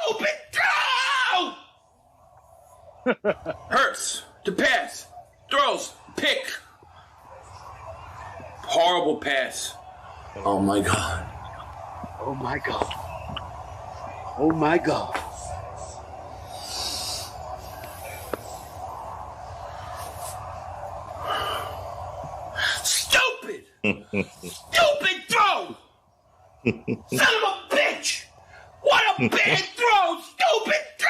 Stupid throw! Hurts to pass. Throws. Pick. Horrible pass. Oh, my God. Oh, my God. Oh, my God. Stupid! Stupid throw! Son of a bitch! What a bad throw! Stupid throw!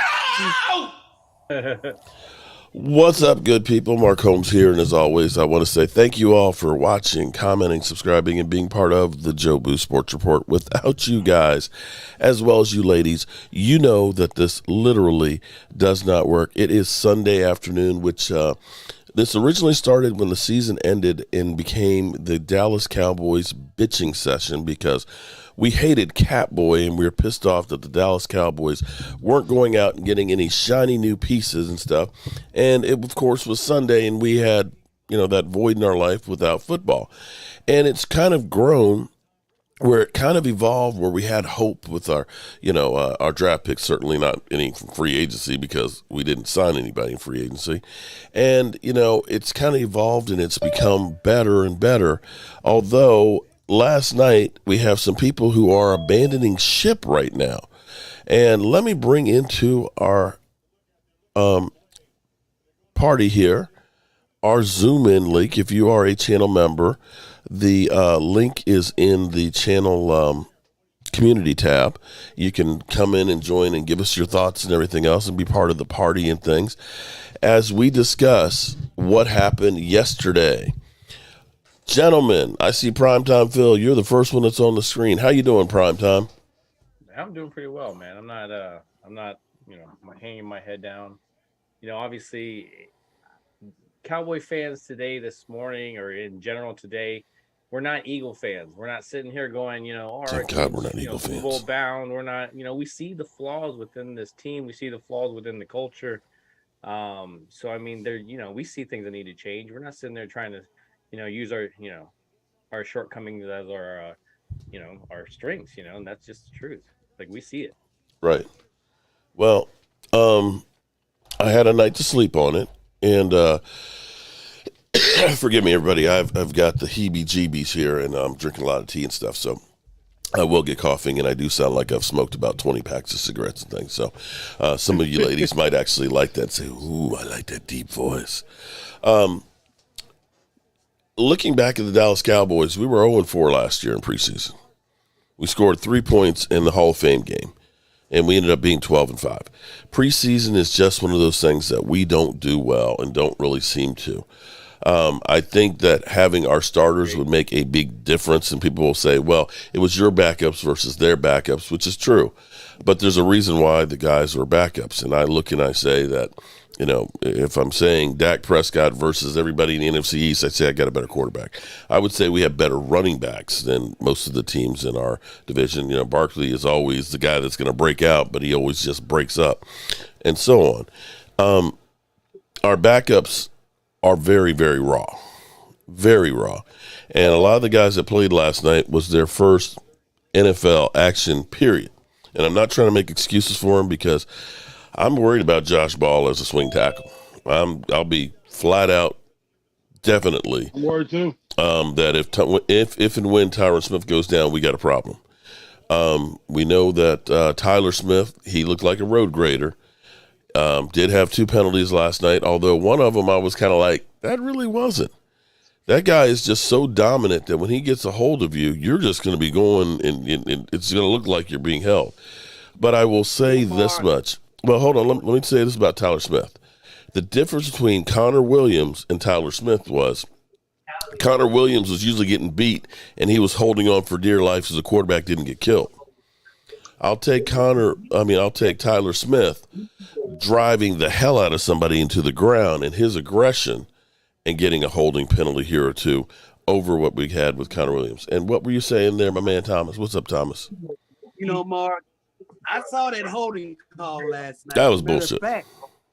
What's up, good people? Mark Holmes here, and as always, I want to say thank you all for watching, commenting, subscribing, and being part of the Jobu Sports Report. Without you guys, as well as you ladies, you know that this literally does not work. It is Sunday afternoon, which this originally started when the season ended and became the Dallas Cowboys bitching session because we hated Catboy and we were pissed off that the Dallas Cowboys weren't going out and getting any shiny new pieces and stuff. And it, of course, was Sunday and we had, that void in our life without football. And it's kind of grown where it kind of evolved where we had hope with our, our draft picks, certainly not any free agency because we didn't sign anybody in free agency. And, it's kind of evolved and it's become better and better. Although last night we have some people who are abandoning ship right now. And let me bring into our party here our Zoom in link. If you are a channel member, the link is in the channel community tab. You can come in and join and give us your thoughts and everything else and be part of the party and things as we discuss what happened yesterday. Gentlemen, I see Primetime Phil. You're the first one that's on the screen. How you doing, Primetime? I'm doing pretty well, man. I'm not hanging my head down. Obviously, Cowboy fans today, this morning, or in general today, we're not Eagle fans. We're not sitting here going, Thank God we're not Eagle Super fans. Bowl bound. We're not, we see the flaws within this team. We see the flaws within the culture. So I mean, we see things that need to change. We're not sitting there trying to, use our shortcomings as our, our strengths, and that's just the truth. Like, we see it. Right. Well, I had a night to sleep on it, and forgive me, everybody. I've got the heebie-jeebies here, and I'm drinking a lot of tea and stuff, so I will get coughing, and I do sound like I've smoked about 20 packs of cigarettes and things. So some of you ladies might actually like that and say, ooh, I like that deep voice. Looking back at the Dallas Cowboys, we were 0-4 last year in preseason. We scored 3 points in the Hall of Fame game, and we ended up being 12-5. Preseason is just one of those things that we don't do well and don't really seem to. I think that having our starters would make a big difference, and people will say, well, it was your backups versus their backups, which is true. But there's a reason why the guys were backups, and I look and I say that, if I'm saying Dak Prescott versus everybody in the NFC East, I say I got a better quarterback. I would say we have better running backs than most of the teams in our division. Barkley is always the guy that's going to break out, but he always just breaks up, and so on. Our backups are very, very raw. Very raw. And a lot of the guys that played last night was their first NFL action, period. And I'm not trying to make excuses for him because I'm worried about Josh Ball as a swing tackle. I'll be flat out, definitely. I'm worried too. That if and when Tyron Smith goes down, we got a problem. We know that Tyler Smith, he looked like a road grader. Did have 2 penalties last night, although one of them I was kind of like, that really wasn't. That guy is just so dominant that when he gets a hold of you, you're just going to be going, and it's going to look like you're being held. But I will say this much. Well, hold on. Let me say this about Tyler Smith. The difference between Connor Williams and Tyler Smith was Connor Williams was usually getting beat, and he was holding on for dear life so the quarterback didn't get killed. I'll take Tyler Smith driving the hell out of somebody into the ground and his aggression and getting a holding penalty here or two over what we had with Connor Williams. And what were you saying there, my man Thomas? What's up, Thomas? Mark, I saw that holding call last night. That was bullshit. Fact,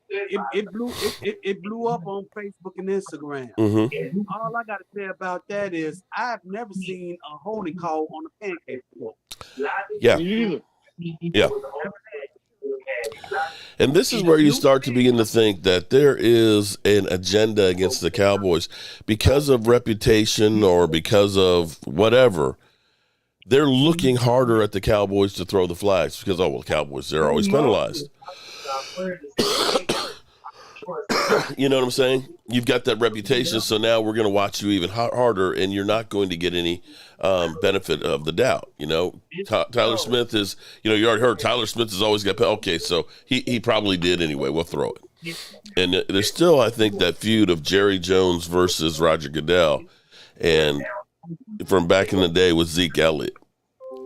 it blew up on Facebook and Instagram. Mm-hmm. All I got to say about that is I've never seen a holding call on a pancake floor. Yeah. Me either. Yeah. And this is where you start to begin to think that there is an agenda against the Cowboys because of reputation or because of whatever. They're looking harder at the Cowboys to throw the flags because, oh, well, Cowboys, they're always penalized. You know what I'm saying? You've got that reputation, so now we're going to watch you even harder, and you're not going to get any benefit of the doubt. You know, Tyler Smith is, you already heard Tyler Smith has always got, okay, so he probably did anyway. We'll throw it. And there's still, I think, that feud of Jerry Jones versus Roger Goodell, and from back in the day with Zeke Elliott.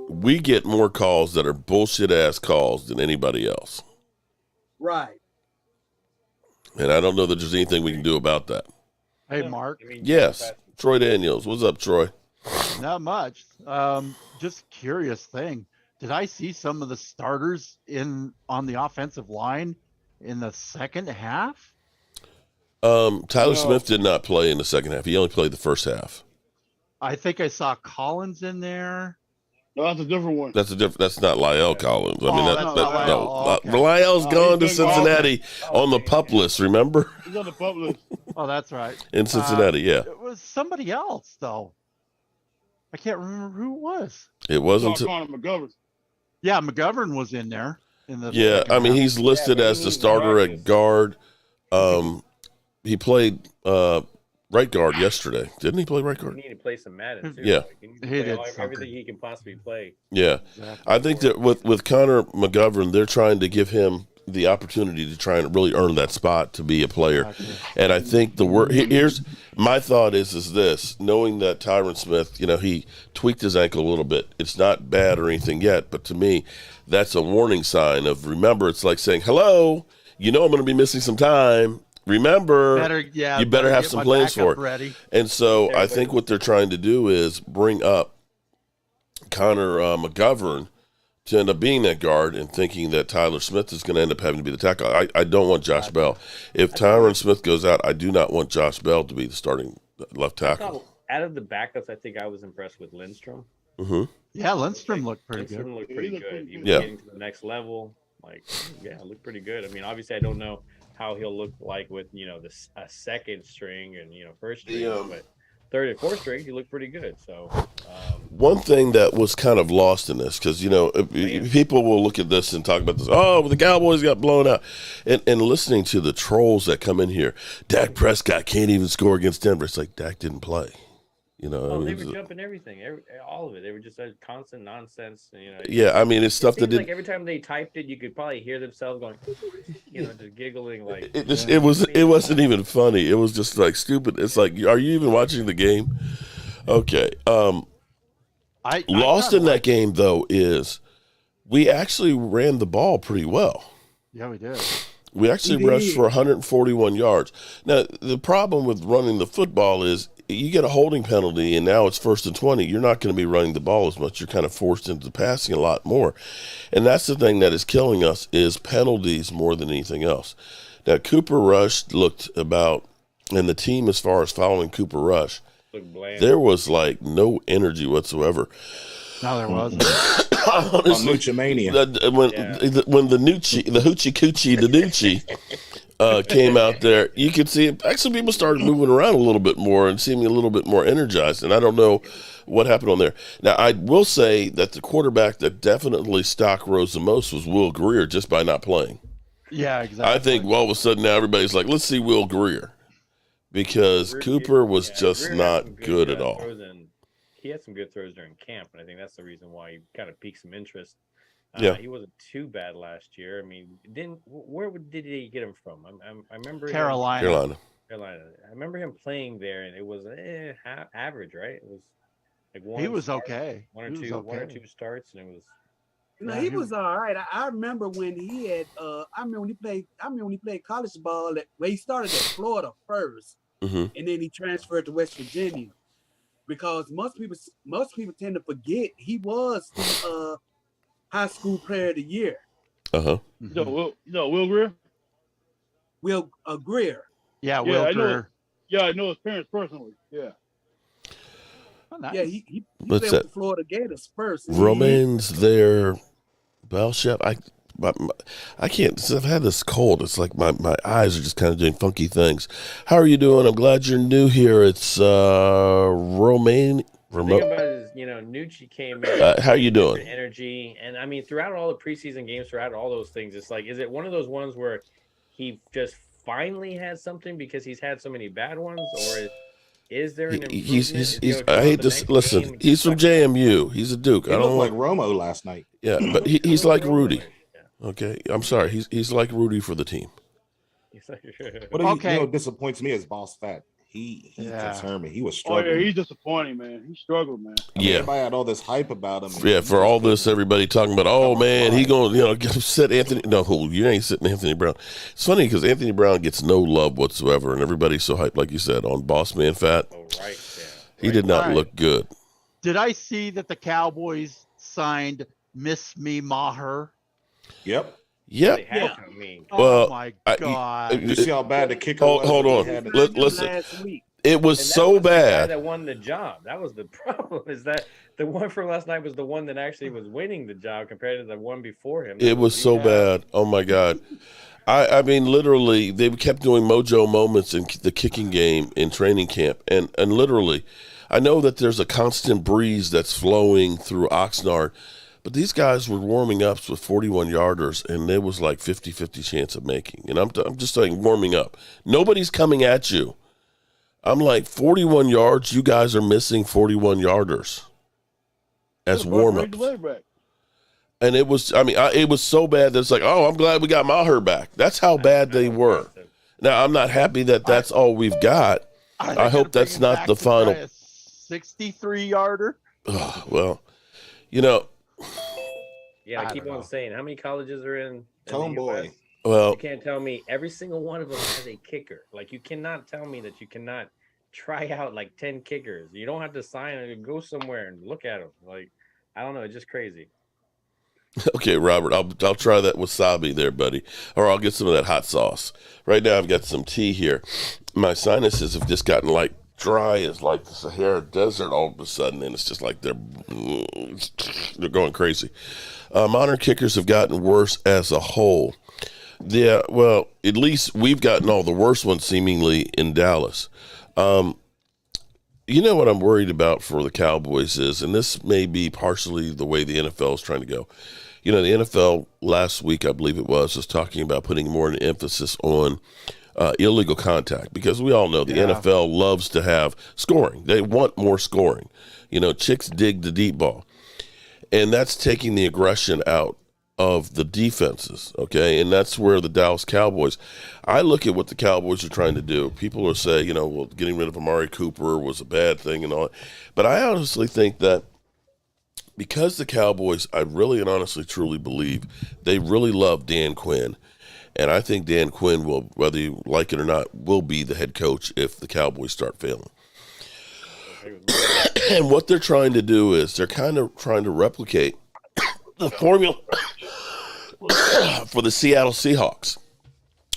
We get more calls that are bullshit-ass calls than anybody else. Right. And I don't know that there's anything we can do about that. Hey, Mark. Yes. Troy Daniels. What's up, Troy? Not much. Just curious thing. Did I see some of the starters on the offensive line in the second half? Tyler Smith did not play in the second half. He only played the first half. I think I saw Collins in there. No, that's a different one. That's not Lyle Collins. I mean, okay. Lyle's gone to Cincinnati on the pup list, remember? He's on the pup list. Oh, that's right. In Cincinnati, yeah. It was somebody else, though. I can't remember who it was. It wasn't. Connor McGovern. Yeah, McGovern was in there. Yeah, I mean, he's listed as the starter at guard. He played right guard yesterday. Didn't he play right guard? He need to play some Madden, too. Yeah. Like, he needs to play everything he can possibly play. Yeah. Exactly. I think that with Connor McGovern, they're trying to give him the opportunity to try and really earn that spot to be a player. Exactly. And I think here's my thought is this, knowing that Tyron Smith, he tweaked his ankle a little bit. It's not bad or anything yet, but to me, that's a warning sign of, remember, it's like saying, hello, I'm going to be missing some time. Remember, you better have some plans for it. Ready. And so I think what they're trying to do is bring up Connor McGovern to end up being that guard and thinking that Tyler Smith is going to end up having to be the tackle. I don't want Josh Bell. If Tyron Smith goes out, I do not want Josh Bell to be the starting left tackle. Out of the backups, I think I was impressed with Lindstrom. Mm-hmm. Yeah, Lindstrom looked pretty good. Lindstrom looked pretty good. He was Yeah. getting to the next level. It looked pretty good. I mean, obviously, I don't know how he'll look like with a second string and first string, but third and fourth string he looked pretty good. So one thing that was kind of lost in this, because people will look at this and talk about this, the Cowboys got blown out, and listening to the trolls that come in here, Dak Prescott can't even score against Denver. It's like Dak didn't play. They were jumping everything, all of it. They were just constant nonsense. Yeah, I mean, it's stuff that like every time they typed it, you could probably hear themselves going, just giggling. Like it wasn't even funny. It was just like stupid. It's like, are you even watching the game? Okay. Lost in that game though is we actually ran the ball pretty well. Yeah, we did. We actually rushed for 141 yards. Now, the problem with running the football is you get a holding penalty, and now it's 1st and 20. You're not going to be running the ball as much. You're kind of forced into passing a lot more. And that's the thing that is killing us is penalties more than anything else. Now, Cooper Rush looked about, and the team as far as following Cooper Rush, there was like no energy whatsoever. No, there wasn't. Honestly, when the Hoochie Coochie Danucci came out there, you could see actually people started moving around a little bit more and seeming a little bit more energized. And I don't know what happened on there. Now, I will say that the quarterback that definitely stock rose the most was Will Greer just by not playing. Yeah, exactly. I think all of a sudden now everybody's like, let's see Will Greer. Because Cooper was just not good at all. He had some good throws during camp, and I think that's the reason why he kind of piqued some interest. He wasn't too bad last year. I mean, where did he get him from? I remember Carolina. I remember him playing there, and it was average, right? It was like he was okay. One or two starts, and it was. He was all right. I remember when he had. I remember when he played college ball. He started at Florida first, mm-hmm. and then he transferred to West Virginia. Because most people tend to forget he was the high school player of the year. Uh-huh. Will Greer? Will Greer. Yeah, Will Greer. I know his parents personally. Yeah. Oh, nice. Yeah, he played with the Florida Gators first. Romans there, Bell Chef. I can't. Since I've had this cold. It's like my eyes are just kind of doing funky things. How are you doing? I'm glad you're new here. It's Romaine. The thing about it is, Nucci came in. How you doing? Different energy, and I mean, throughout all the preseason games, throughout all those things, it's like, is it one of those ones where he just finally has something because he's had so many bad ones, or is there an improvement? He's I hate this. Listen, he's from JMU. He's a Duke. He looked like Romo last night. Yeah, but he's like Rudy. Okay, I'm sorry. He's like Rudy for the team. What disappoints me is Boss Fat. He determined. He was struggling. Oh yeah, he's disappointing, man. He struggled, man. Everybody had all this hype about him. Yeah, for all this, everybody talking about, oh man, he going to sit Anthony. No, you ain't sitting Anthony Brown. It's funny because Anthony Brown gets no love whatsoever, and everybody's so hyped, like you said, on Boss Man Fat. Oh, right. Yeah. He did not look good. Did I see that the Cowboys signed Miss Me Maher? Yep. Yeah. Oh my God! You see how bad the kicker was? Hold on. Listen. It was so bad. The guy that won the job. That was the problem. Is that the one from last night was the one that actually was winning the job compared to the one before him. It was so bad. Oh my God. I mean, literally, they kept doing mojo moments in the kicking game in training camp, and literally, I know that there's a constant breeze that's flowing through Oxnard. But these guys were warming up with 41-yarders, and there was like 50-50 chance of making. And I'm just saying, warming up. Nobody's coming at you. I'm like, 41 yards, you guys are missing 41-yarders as warm-ups. And it was, it was so bad that it's like, oh, I'm glad we got Maher back. That's how bad they were. Now, I'm not happy that that's all we've got. I hope that's not the final. 63-yarder? Well, Yeah, I keep on saying, how many colleges are in Homeboy. Well, you can't tell me every single one of them has a kicker. Like, you cannot tell me that you cannot try out like 10 kickers. You don't have to sign and go somewhere and look at them. Like, I don't know, it's just crazy. Okay, Robert, I'll try that wasabi there, buddy, or I'll get some of that hot sauce. Right now, I've got some tea here. My sinuses have just gotten like dry as like the Sahara Desert all of a sudden, and it's just like they're going crazy. Modern kickers have gotten worse as a whole. Yeah, well, at least we've gotten all the worst ones seemingly in Dallas. You know what I'm worried about for the Cowboys is, and this may be partially the way the NFL is trying to go. The NFL last week, I believe it was talking about putting more of an emphasis on illegal contact, because we all know the NFL loves to have scoring. They want more scoring. Chicks dig the deep ball. And that's taking the aggression out of the defenses, okay? And that's where the Dallas Cowboys, I look at what the Cowboys are trying to do. People are saying, well, getting rid of Amari Cooper was a bad thing and all that. But I honestly think that because the Cowboys, I really and honestly truly believe they really love Dan Quinn. And I think Dan Quinn will, whether you like it or not, will be the head coach if the Cowboys start failing. And what they're trying to do is they're kind of trying to replicate the formula for the Seattle Seahawks.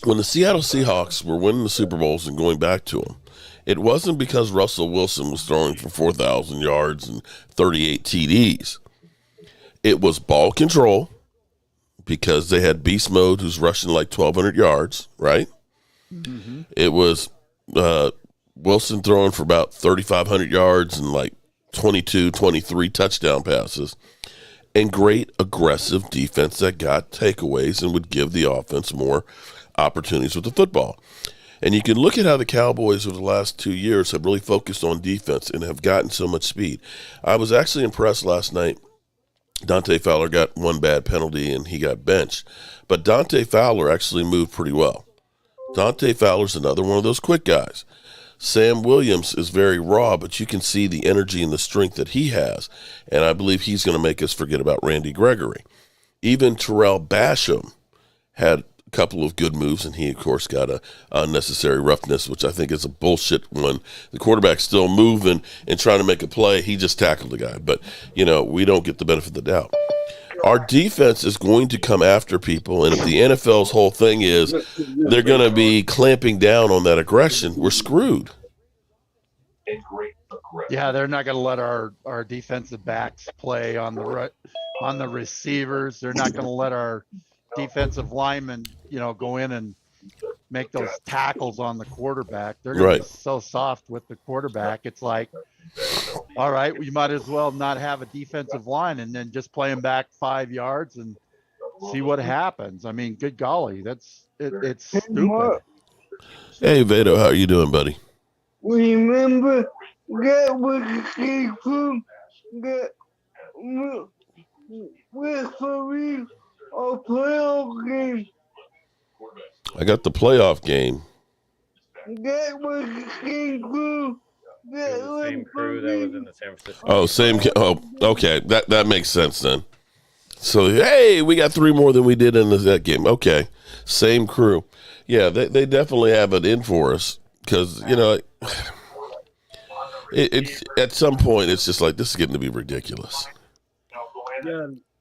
When the Seattle Seahawks were winning the Super Bowls and going back to them, it wasn't because Russell Wilson was throwing for 4,000 yards and 38 TDs. It was ball control, because they had Beast Mode, who's rushing like 1,200 yards, right? Mm-hmm. It was Wilson throwing for about 3,500 yards and like 22, 23 touchdown passes, and great aggressive defense that got takeaways and would give the offense more opportunities with the football. And you can look at how the Cowboys over the last 2 years have really focused on defense and have gotten so much speed. I was actually impressed last night. Dante Fowler got one bad penalty and he got benched. But Dante Fowler actually moved pretty well. Dante Fowler's another one of those quick guys. Sam Williams is very raw, but you can see the energy and the strength that he has. And I believe he's going to make us forget about Randy Gregory. Even Terrell Basham had a couple of good moves, and he, of course, got a unnecessary roughness, which I think is a bullshit one. The quarterback's still moving and trying to make a play. He just tackled the guy. But, we don't get the benefit of the doubt. Our defense is going to come after people, and if the NFL's whole thing is they're going to be clamping down on that aggression, we're screwed. Yeah, they're not going to let our defensive backs play on the receivers. They're not going to let our defensive linemen, go in and make those tackles on the quarterback. They're going to be so soft with the quarterback. It's like, all right, we might as well not have a defensive line and then just play him back 5 yards and see what happens. I mean, good golly, it's stupid. Hey, Vado, how are you doing, buddy? Remember that was came from the referee or playoff game. I got the playoff game. That was came from The same crew that was in the San Francisco. Oh, same. Oh, okay. That makes sense then. So, hey, we got 3 more than we did in that game. Okay. Same crew. Yeah, they definitely have it in for us because, it's at some point, it's just like, this is getting to be ridiculous.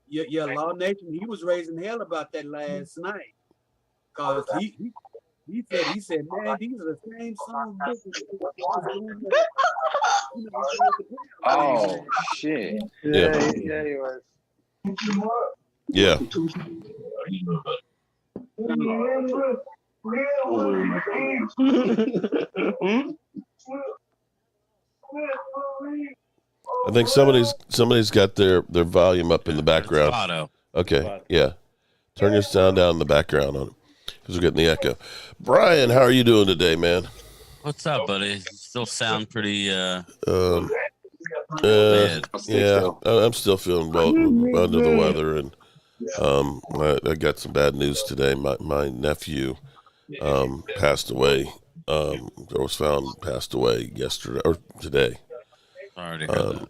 Yeah, Law Nation, he was raising hell about that last night. Because he said, man, these are the same songs. Oh, shit. Yeah, he was. Yeah. I think somebody's got their volume up in the background. Okay, yeah. Turn your sound down in the background on it because we're getting the echo. Brian, how are you doing today, man? What's up, buddy? Still sound pretty Yeah, Still. I'm still feeling under the weather, and I got some bad news today. My nephew passed away. Was found passed away yesterday or today. Sorry to hear that.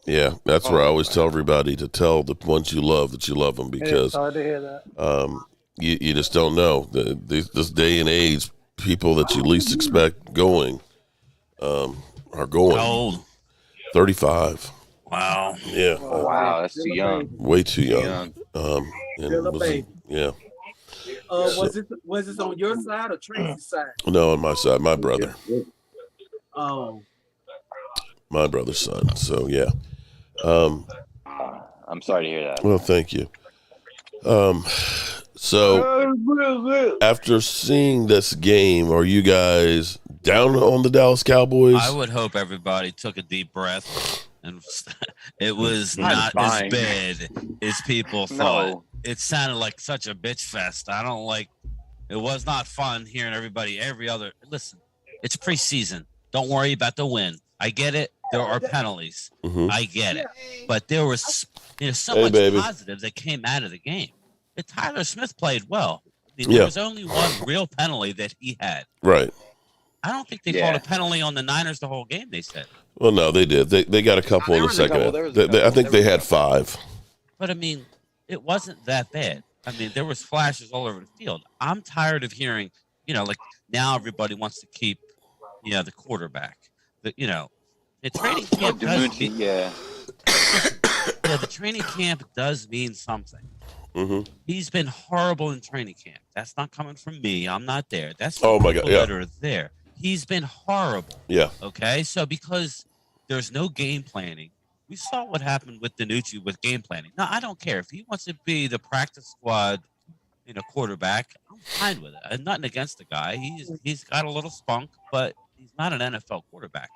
Yeah, that's where I always tell everybody to tell the ones you love that you love them because Sorry to hear that. you just don't know. This day and age, people that you least expect going are going. How old? 35. Wow. Yeah. Oh, wow, that's too young. Way too young. Still a baby. Yeah. Was this on your side or Tracy's side? No, on my side, my brother. Oh. My brother's son. So yeah. I'm sorry to hear that. Well, thank you. So after seeing this game, are you guys down on the Dallas Cowboys? I would hope everybody took a deep breath and it was not as bad as people thought. No. It sounded like such a bitch fest. It was not fun hearing everybody listen, it's preseason. Don't worry about the win. I get it. There are penalties. Mm-hmm. I get it. But there was so much positive that came out of the game. Tyler Smith played well. There was only one real penalty that he had. Right. I don't think they called a penalty on the Niners the whole game, they said. Well, no, they did. They got a couple in the second half. I think they had 5. But, I mean, it wasn't that bad. I mean, there was flashes all over the field. I'm tired of hearing, now everybody wants to keep, the quarterback. The training camp does mean, the training camp does mean something. Mm-hmm. He's been horrible in training camp. That's not coming from me. I'm not there. That's my God, that are there. He's been horrible. Yeah. Okay. So because there's no game planning, we saw what happened with Danucci with game planning. Now I don't care if he wants to be the practice squad, quarterback. I'm fine with it. I'm nothing against the guy. He's got a little spunk, but he's not an NFL quarterback.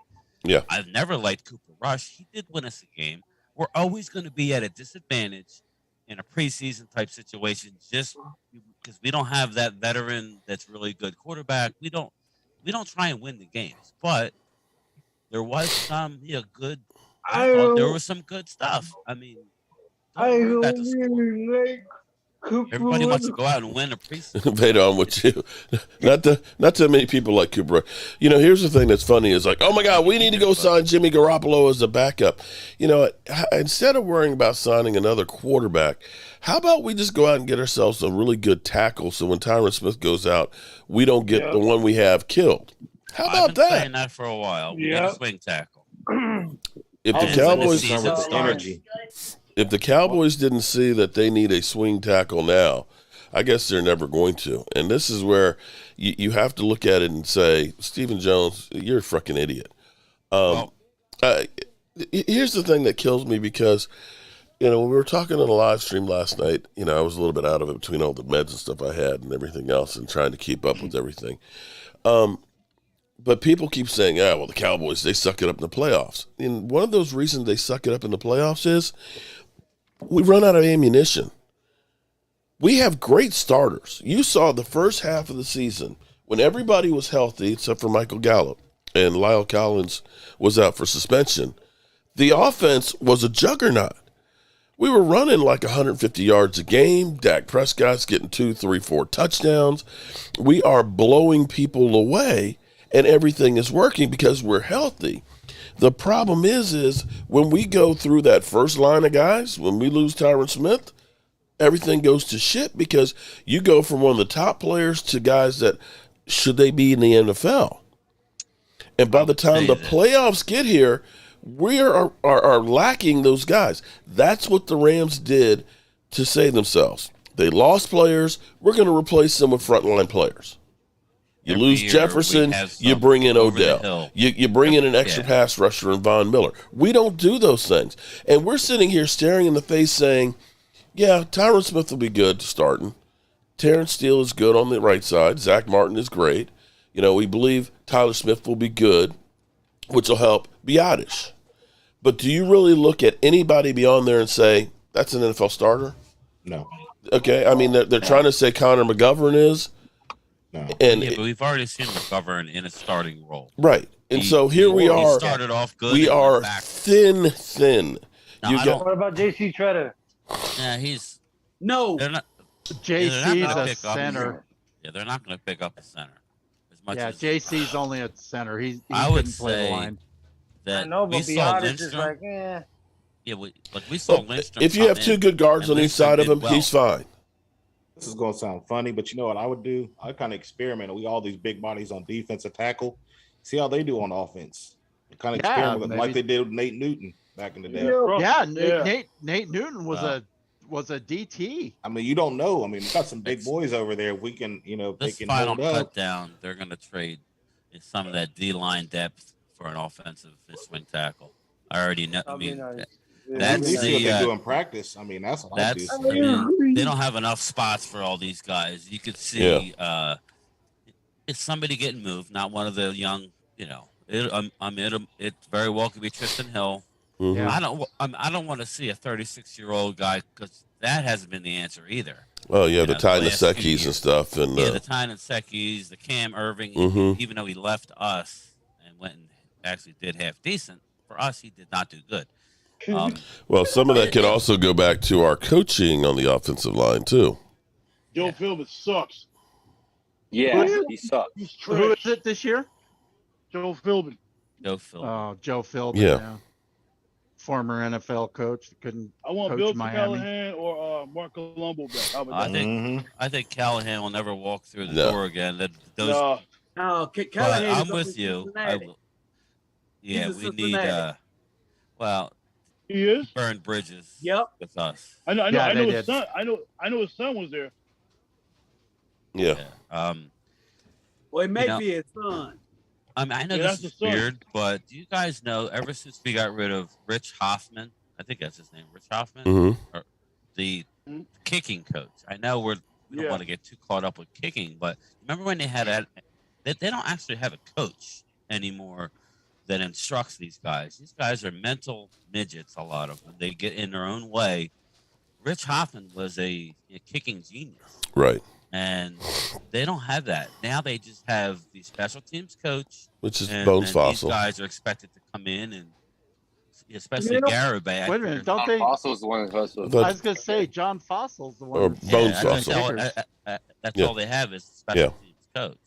Yeah. I've never liked Cooper Rush. He did win us a game. We're always going to be at a disadvantage in a preseason type situation just because we don't have that veteran that's really good quarterback. We don't try and win the games, but there was some good. I thought there was some good stuff. I mean, everybody wants to go out and win a preseason. Vader, I'm with you. Not too many people like Cooper. Here's the thing that's funny is like, oh my God, we need to go sign Jimmy Garoppolo as a backup. Instead of worrying about signing another quarterback, how about we just go out and get ourselves a really good tackle so when Tyron Smith goes out, we don't get the one we have killed. How about I've been saying that for a while. We need a swing tackle. If the Cowboys didn't see that they need a swing tackle now, I guess they're never going to. And this is where you have to look at it and say, Stephen Jones, you're a freaking idiot. Here's the thing that kills me because when we were talking on the live stream last night, I was a little bit out of it between all the meds and stuff I had and everything else and trying to keep up with everything. But people keep saying, well, the Cowboys, they suck it up in the playoffs. And one of those reasons they suck it up in the playoffs is we run out of ammunition. We have great starters. You saw the first half of the season when everybody was healthy except for Michael Gallup and Lyle Collins was out for suspension. The offense was a juggernaut. We were running like 150 yards a game. Dak Prescott's getting 2, 3, 4 touchdowns. We are blowing people away, and everything is working because we're healthy. The problem is when we go through that first line of guys, when we lose Tyron Smith, everything goes to shit because you go from one of the top players to guys that should they be in the NFL. And by the time the playoffs get here, we are lacking those guys. That's what the Rams did to save themselves. They lost players. We're going to replace them with frontline players. You lose Jefferson, you bring in Odell. You bring in an extra pass rusher in Von Miller. We don't do those things. And we're sitting here staring in the face saying, yeah, Tyron Smith will be good to starting. Terrence Steele is good on the right side. Zach Martin is great. We believe Tyler Smith will be good, which will help Biotish. But do you really look at anybody beyond there and say, that's an NFL starter? No. Okay, I mean, they're trying to say Connor McGovern is. No. And but we've already seen McGovern in a starting role. Right. And so here we are. He started off good. We are thin. What about J.C. Treader? Yeah, he's... No. They're not... JC's a center. Yeah, they're not going to pick up a center. As much as JC's only a center. He I would couldn't play the line. That I know, but we saw Biotish is Lindstrom. like, Yeah, we saw Lindstrom. If you have two good guards on each side of him, he's fine. This is going to sound funny, but you know what I would do? I kind of experiment. We all these big bodies on defensive tackle. See how they do on offense. Kind of experiment with like they did with Nate Newton back in the day. Nate Newton was a DT. I mean, you don't know. I mean, we got some big boys over there. We can, this they can final hold up. cut down, they're going to trade some of that D-line depth for an offensive swing tackle. I already know. I mean, that's what they do in practice. I mean, that's what I do. I mean, they don't have enough spots for all these guys. You could see it's somebody getting moved, not one of the young. It very well could be Tristan Hill. Mm-hmm. I don't want to see a 36-year-old guy because that hasn't been the answer either. Oh yeah, the Ty Nsekes and stuff, and the Ty Nsekes, the Cam Irving. Even though he left us and went and actually did half decent for us, he did not do good. Well, some of that could also go back to our coaching on the offensive line too. Joe Philbin sucks. Yeah, he sucks. He's Who trash. is it this year? Joe Philbin. Joe Philbin. Oh, Joe Philbin. Yeah. Former NFL coach that couldn't I want coach Bill Miami. Callahan or Mark Colombo back. How about that? I think Callahan will never walk through the door again. No, Callahan. I'm with you. Yeah, we need. He is burned bridges. With us. I know his son. I know his son was there. Yeah. Well, it may be his son. I mean, I know this is weird, but do you guys know? Ever since we got rid of Rich Hoffman, I think that's his name, Rich Hoffman, or the kicking coach. I know we don't want to get too caught up with kicking, but remember when they had that? They don't actually have a coach anymore that instructs these guys. These guys are mental midgets, a lot of them. They get in their own way. Rich Hoffman was a kicking genius. Right. And they don't have that. Now they just have the special teams coach. Which is Bones Fossil. These guys are expected to come in and especially Garibay. Wait a minute, don't they? Fossil's the one who I was going to say John Fossil's the one. Or Bones Fossil. That's all they have is special teams coach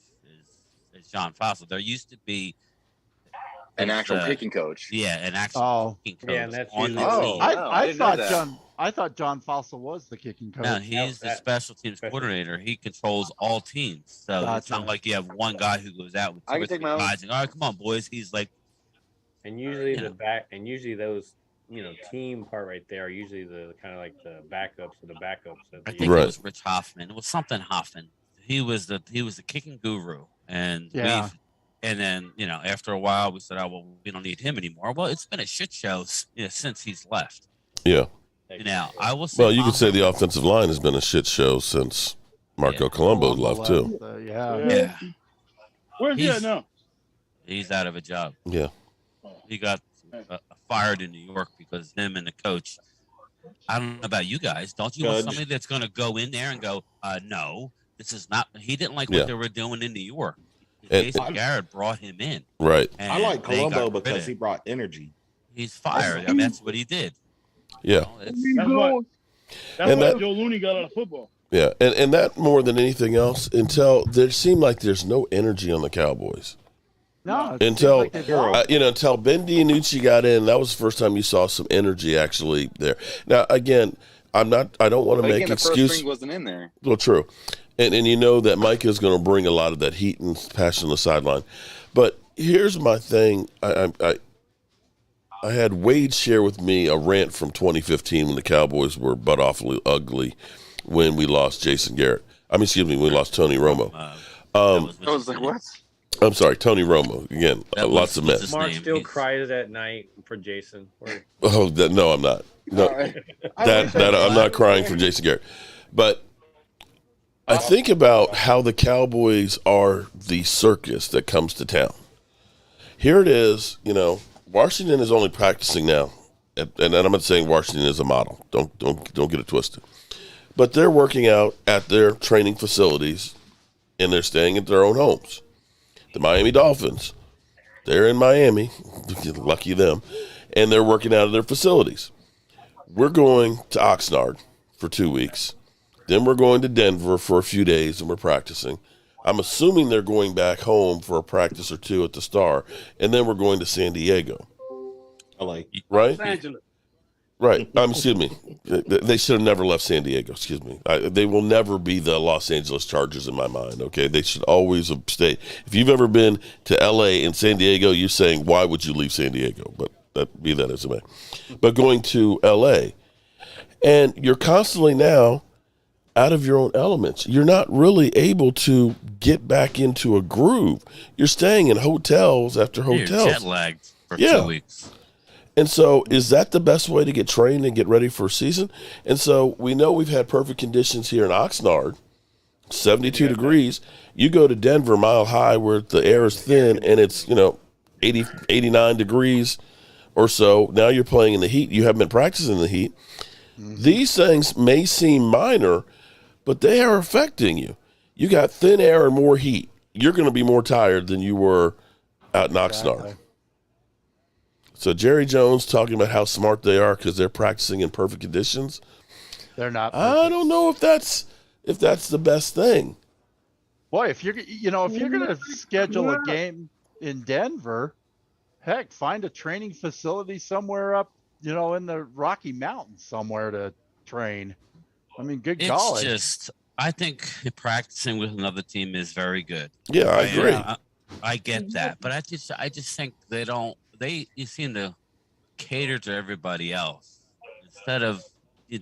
is John Fossil. There used to be an actual kicking coach. Yeah, an actual kicking coach. Yeah, and that's on the usually- team. I thought John Fossil was the kicking coach. No, he's the special teams coordinator. He controls all teams. So it's not like you have one guy who goes out with two or three guys and, all right, come on, boys. He's like, and usually usually those team part right there are usually the kind of like the backups of the backups. I think it was Rich Hoffman. It was something Hoffman. He was the kicking guru, and then after a while we said, oh well, we don't need him anymore. Well, it's been a shit show since he's left. Yeah. Now, I will say. Well, you could say the offensive line has been a shit show since Marco Colombo left too. Yeah. Where's he at now? He's out of a job. Yeah. He got fired in New York because him and the coach. I don't know about you guys. Don't you want somebody that's going to go in there and go, no, this is not. He didn't like what they were doing in New York. Jason Garrett brought him in. Right. I like Colombo because he brought energy. He's fired. I mean, that's what he did. Yeah. That's why Joe Looney got out of football. Yeah, and that more than anything else, until there seemed like there's no energy on the Cowboys. No, until like until Ben DiNucci got in, that was the first time you saw some energy actually there. Now again, I don't want to make excuses. The first string wasn't in there. Well, true, and you know that Mike is going to bring a lot of that heat and passion on the sideline. But here's my thing: I had Wade share with me a rant from 2015 when the Cowboys were butt awfully ugly when we lost Jason Garrett. We lost Tony Romo. I was like, what? I'm sorry, Tony Romo. Again, lots of mess. Mark still cries at night for Jason. Oh, no, I'm not. No, I'm not crying for Jason Garrett. But I think about how the Cowboys are the circus that comes to town. Here it is, Washington is only practicing now, and I'm not saying Washington is a model. Don't get it twisted. But they're working out at their training facilities, and they're staying at their own homes. The Miami Dolphins, they're in Miami, lucky them, and they're working out of their facilities. We're going to Oxnard for 2 weeks. Then we're going to Denver for a few days, and we're practicing. I'm assuming they're going back home for a practice or two at the Star, and then we're going to San Diego. Right? Los Angeles. Right. Excuse me. They should have never left San Diego. Excuse me. They will never be the Los Angeles Chargers in my mind. Okay. They should always have stayed. If you've ever been to LA and San Diego, you're saying, why would you leave San Diego? But be that as it may. But going to LA, and you're constantly now out of your own elements. You're not really able to get back into a groove. You're staying in hotels after hotels. You're jet lagged for 2 weeks. And so is that the best way to get trained and get ready for a season? And so we know we've had perfect conditions here in Oxnard, 72 degrees. You go to Denver, Mile High, where the air is thin, and it's, 80, 89 degrees or so. Now you're playing in the heat. You haven't been practicing in the heat. Mm-hmm. These things may seem minor, but they are affecting you. You got thin air and more heat. You're going to be more tired than you were out in Oxnard. So Jerry Jones talking about how smart they are because they're practicing in perfect conditions. They're not perfect. I don't know if that's the best thing. Boy, if you're going to schedule a game in Denver, heck, find a training facility somewhere up, in the Rocky Mountains somewhere to train. I mean, good golly. I think practicing with another team is very good. Yeah, I agree. I get that, but I just think you seem to cater to everybody else instead of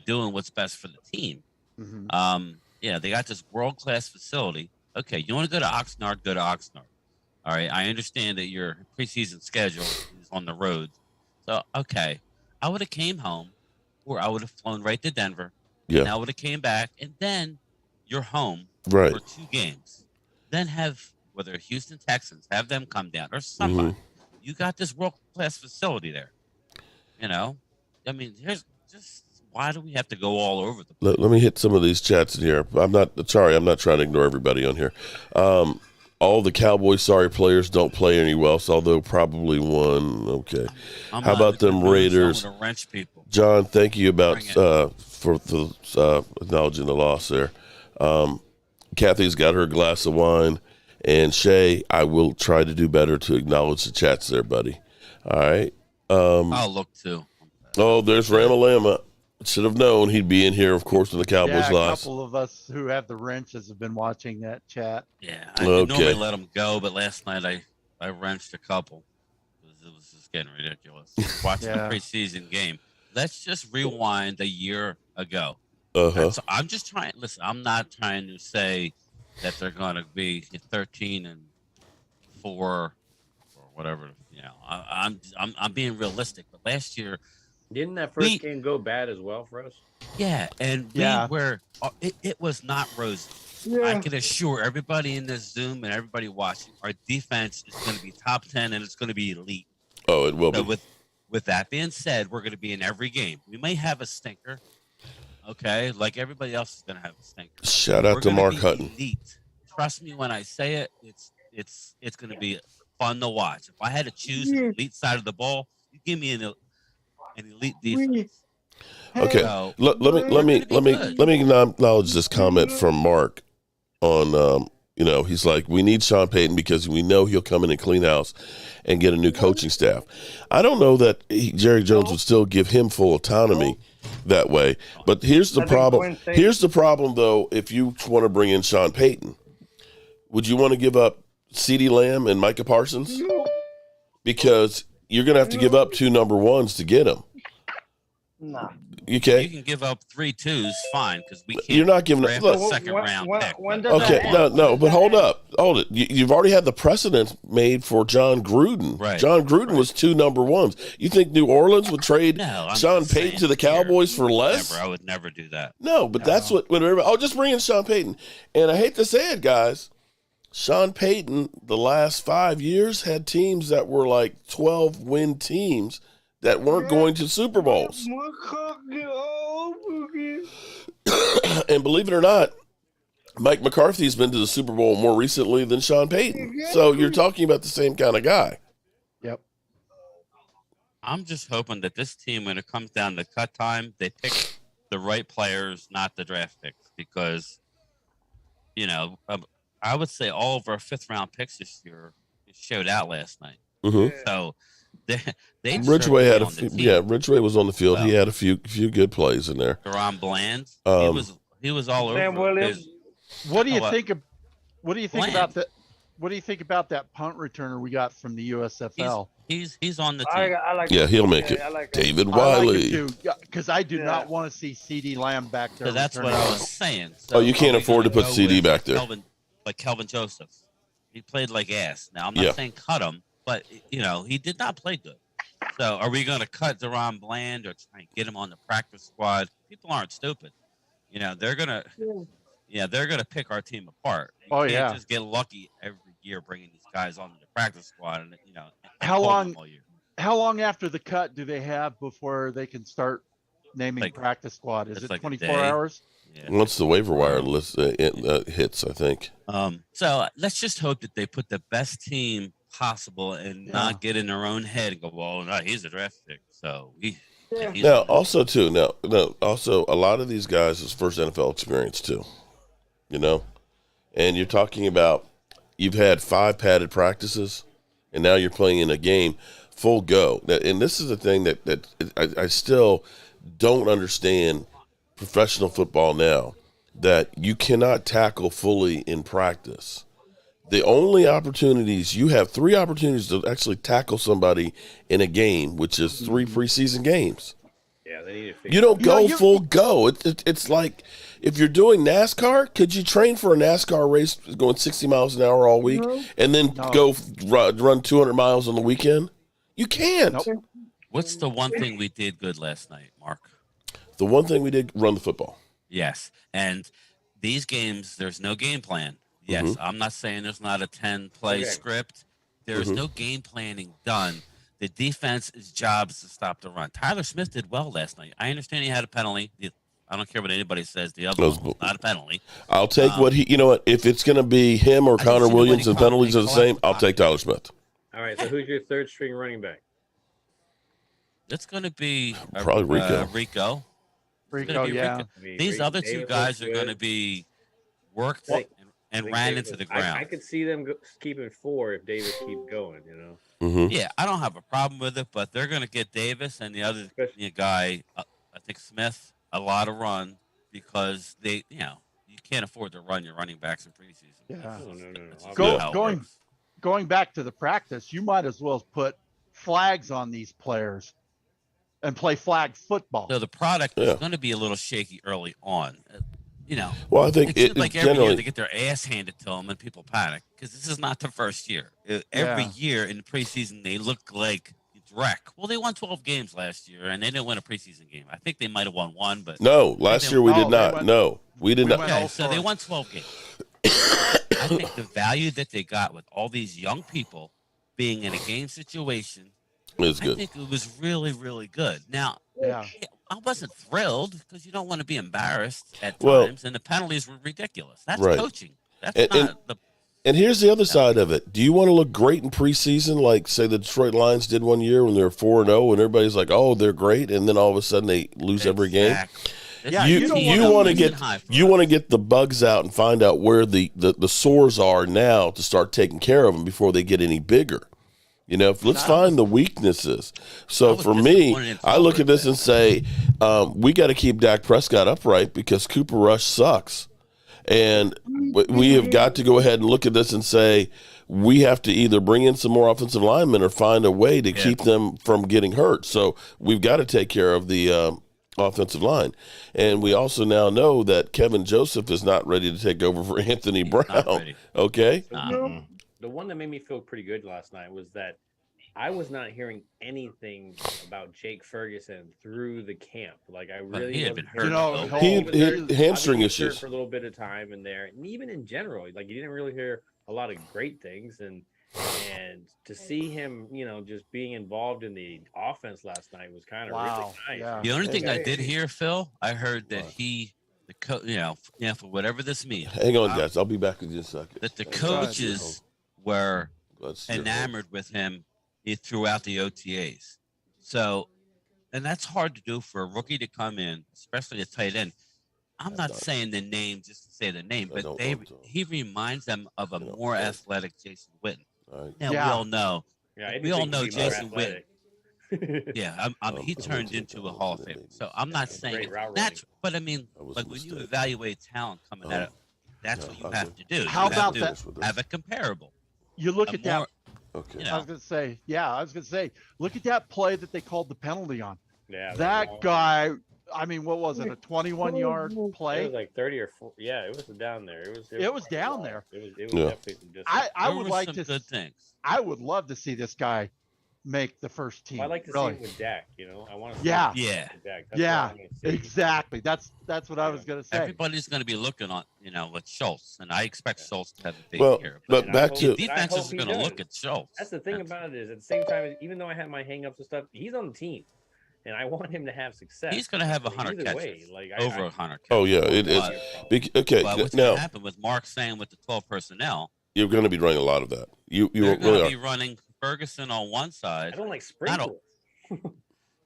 doing what's best for the team. Mm-hmm. They got this world-class facility. Okay, you want to go to Oxnard, go to Oxnard. All right, I understand that your preseason schedule is on the road. So, okay, I would have came home, or I would have flown right to Denver. Yeah. And I would have came back, and then you're home for 2 games. Then have, whether Houston Texans, have them come down, or somebody. Mm-hmm. You got this world-class facility there. I mean, why do we have to go all over the place? Let me hit some of these chats in here. I'm not trying to ignore everybody on here. All the Cowboys sorry players don't play any well, although probably one. Okay. How about them Raiders? Wrench people. John, thank you for acknowledging the loss there. Kathy's got her glass of wine. And Shay, I will try to do better to acknowledge the chats there, buddy. All right. I'll look too. Oh, there's Ramalama. Should have known he'd be in here, of course, when the Cowboys lost. A couple of us who have the wrenches have been watching that chat. Yeah, I normally let them go, but last night I wrenched a couple. It was just getting ridiculous. Watching the preseason game. Let's just rewind a year ago. I'm just trying. Listen, I'm not trying to say that they're going to be 13-4 or whatever. I'm being realistic. But last year Didn't that first game go bad as well for us? Yeah, and we were. It was not rosy. Yeah. I can assure everybody in this Zoom and everybody watching, our defense is going to be top 10 and it's going to be elite. Oh, it will be. With that being said, we're going to be in every game. We may have a stinker, okay, like everybody else is going to have a stinker. Shout out to Mark Hutton. Elite. Trust me when I say it. It's going to be fun to watch. If I had to choose the elite side of the ball, you give me an elite defense. Okay, so, let me acknowledge this comment from Mark on he's like, we need Sean Payton because we know he'll come in and clean house and get a new coaching staff. I don't know that Jerry Jones would still give him full autonomy that way. But here's the problem. Here's the problem, though. If you want to bring in Sean Payton, would you want to give up CeeDee Lamb and Micah Parsons? Because you're going to have to give up 2 number ones to get him. No. Okay. You can give up 3 2s, fine, because we can't. You're not giving up a second round pick. Okay, no, but hold it. You've already had the precedent made for John Gruden. Right. John Gruden was 2 number ones. You think New Orleans would trade Sean Payton to the Cowboys for less? Never, I would never do that. No, but that's what. Just bring in Sean Payton. And I hate to say it, guys. Sean Payton, the last 5 years, had teams that were like 12-win teams that weren't going to Super Bowls. And believe it or not, Mike McCarthy's been to the Super Bowl more recently than Sean Payton. So you're talking about the same kind of guy. Yep. I'm just hoping that this team, when it comes down to cut time, they pick the right players, not the draft picks. Because, I would say all of our 5th-round picks this year showed out last night. Mm-hmm. So they Ridgeway had Ridgeway was on the field. He had a few good plays in there. Deron Bland, he was all over. Sam Williams. What do you think about that? What do you think about that punt returner we got from the USFL? He's on the team. I like he'll make it. Like David Wiley. Because I do not want to see CeeDee Lamb back there. So that's what I was saying. So you can't afford to put CD back there. Kelvin Joseph. He played like ass. Now, I'm not saying cut him, but, he did not play good. So are we going to cut Deron Bland or try and get him on the practice squad? People aren't stupid. They're going to pick our team apart. You can't just get lucky every year bringing these guys onto the practice squad. And, how long after the cut do they have before they can start naming practice squad? Is it 24 hours? Yeah. Once the waiver wire list hits, I think. So let's just hope that they put the best team possible and not get in their own head and go, well, no, he's a draft pick. So also a lot of these guys is first NFL experience too. And you're talking about you've had 5 padded practices, and now you're playing in a game full go. And this is the thing that I still don't understand. Professional football now, that you cannot tackle fully in practice. The only opportunities you have 3 opportunities to actually tackle somebody in a game, which is 3 preseason games. Yeah, they need to you don't go full go. It's like if you're doing NASCAR, could you train for a NASCAR race going 60 miles an hour all week and then go run 200 miles on the weekend? You can't. Nope. What's the one thing we did good last night, Mark? The one thing we did, run the football. Yes. And these games, there's no game plan. Yes, I'm not saying there's not a 10-play script. There's no game planning done. The defense's job is to stop the run. Tyler Smith did well last night. I understand he had a penalty. I don't care what anybody says. The other one was not a penalty. I'll take what he – if it's going to be him or Connor Williams and penalties are the same, I'll take Tyler Smith. All right, so who's your 3rd-string running back? It's going to be probably Rico. Rico, yeah. These other 2 guys are going to be worked and ran into the ground. I could see them keeping 4 if Davis keeps going, Yeah, I don't have a problem with it, but they're going to get Davis and the other guy, I think Smith, a lot of run because you can't afford to run your running backs in preseason. Yeah. Going back to the practice, you might as well put flags on these players and play flag football. So the product is going to be a little shaky early on. Well, I think it's like every year they get their ass handed to them and people panic because this is not the first year. Every year in the preseason, they look like wreck. Well, they won 12 games last year, and they didn't win a preseason game. I think they might have won one, but No, last year we did not. No, we did not. Okay, so they won 12 games. I think the value that they got with all these young people being in a game situation is good. I think it was really, really good. Now, I wasn't thrilled because you don't want to be embarrassed at times, and the penalties were ridiculous. That's coaching. That's not the. And here's the other side of it. Do you want to look great in preseason, like say the Detroit Lions did one year when they were 4-0, and everybody's like, "Oh, they're great," and then all of a sudden they lose every game? Yeah, you want to get the bugs out and find out where the sores are now to start taking care of them before they get any bigger. Let's find the weaknesses. So for me, I look at this and say, we got to keep Dak Prescott upright because Cooper Rush sucks. And we have got to go ahead and look at this and say, we have to either bring in some more offensive linemen or find a way to keep them from getting hurt. So we've got to take care of the offensive line. And we also now know that Kevin Joseph is not ready to take over for Anthony Brown. Okay? The one that made me feel pretty good last night was that I was not hearing anything about Jake Ferguson through the camp. Like I really he had been hurt. He had hamstring issues for a little bit of time in there, and even in general, like you didn't really hear a lot of great things. And to see him, just being involved in the offense last night was kind of really nice. Yeah. The only thing I did hear, Phil, I heard that for whatever this means. Hang on, guys. I'll be back with you in a second. That the coaches were enamored with him throughout the OTAs. So, and that's hard to do for a rookie to come in, especially a tight end. I'm not saying the name just to say the name, but he reminds them of a more athletic Jason Witten. Right. Now, we all know. Yeah, we all know Jason Witten. He turned into a Hall of Famer. So I'm not saying that's, but I mean, like when you evaluate talent coming out of, that's what you have to do. How about that? Have a comparable. You look at that. Okay. I was gonna say, look at that play that they called the penalty on. Yeah. That guy. I mean, what was it? A 21-yard play? It was like 30 or 40. Yeah, it was down there. It was down there. It was definitely some distance. I would like to. Good things. I would love to see this guy make the first team. Well, I like to see him with Dak. I want to see him with Dak. Exactly. That's what I was gonna say. Everybody's going to be looking on, with Schultz, and I expect Schultz to have a big year. But back to defenses are going to look at Schultz. That's the thing about it is at the same time, even though I have my hang-ups and stuff, he's on the team. And I want him to have success. He's going to have 100 catches. Over 100 catches. Oh, yeah. It is. Okay. But what's going to happen with Mark saying with the 12 personnel? You're going to be running a lot of that. You really going to be running Ferguson on one side. I don't like sprinkles.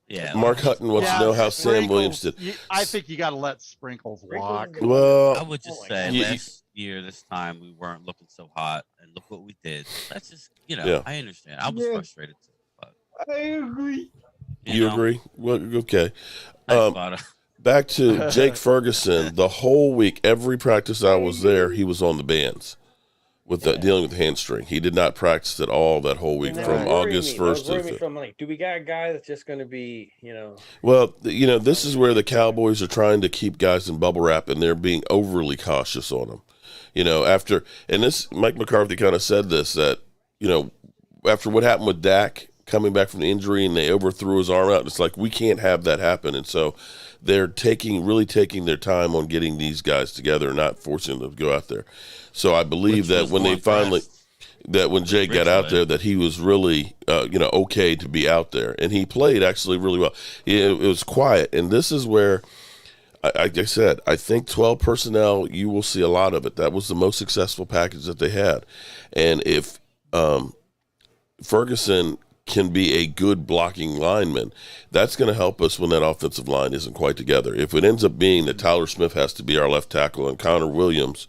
Yeah. Mark Hutton wants to know how Sam Williams did. I think you got to let Sprinkles walk. Well, I would just say last year, this time, we weren't looking so hot. And look what we did. That's just, I understand. I was frustrated too. But, I agree. You agree? Well, okay. Thanks, back to Jake Ferguson. The whole week, every practice I was there, he was on the bands with dealing with the hamstring. He did not practice at all that whole week from August 1st. Do we got a guy that's just going to be, Well, this is where the Cowboys are trying to keep guys in bubble wrap, and they're being overly cautious on them. Mike McCarthy kind of said this, that, after what happened with Dak, coming back from the injury and they overthrew his arm out. It's like, we can't have that happen. And so they're really taking their time on getting these guys together and not forcing them to go out there. So I believe that when when Jake got out there, that he was really, okay to be out there. And he played actually really well. It was quiet. And this is where, like I said, I think 12 personnel, you will see a lot of it. That was the most successful package that they had. And if Ferguson can be a good blocking lineman, that's going to help us when that offensive line isn't quite together. If it ends up being that Tyler Smith has to be our left tackle and Connor McGovern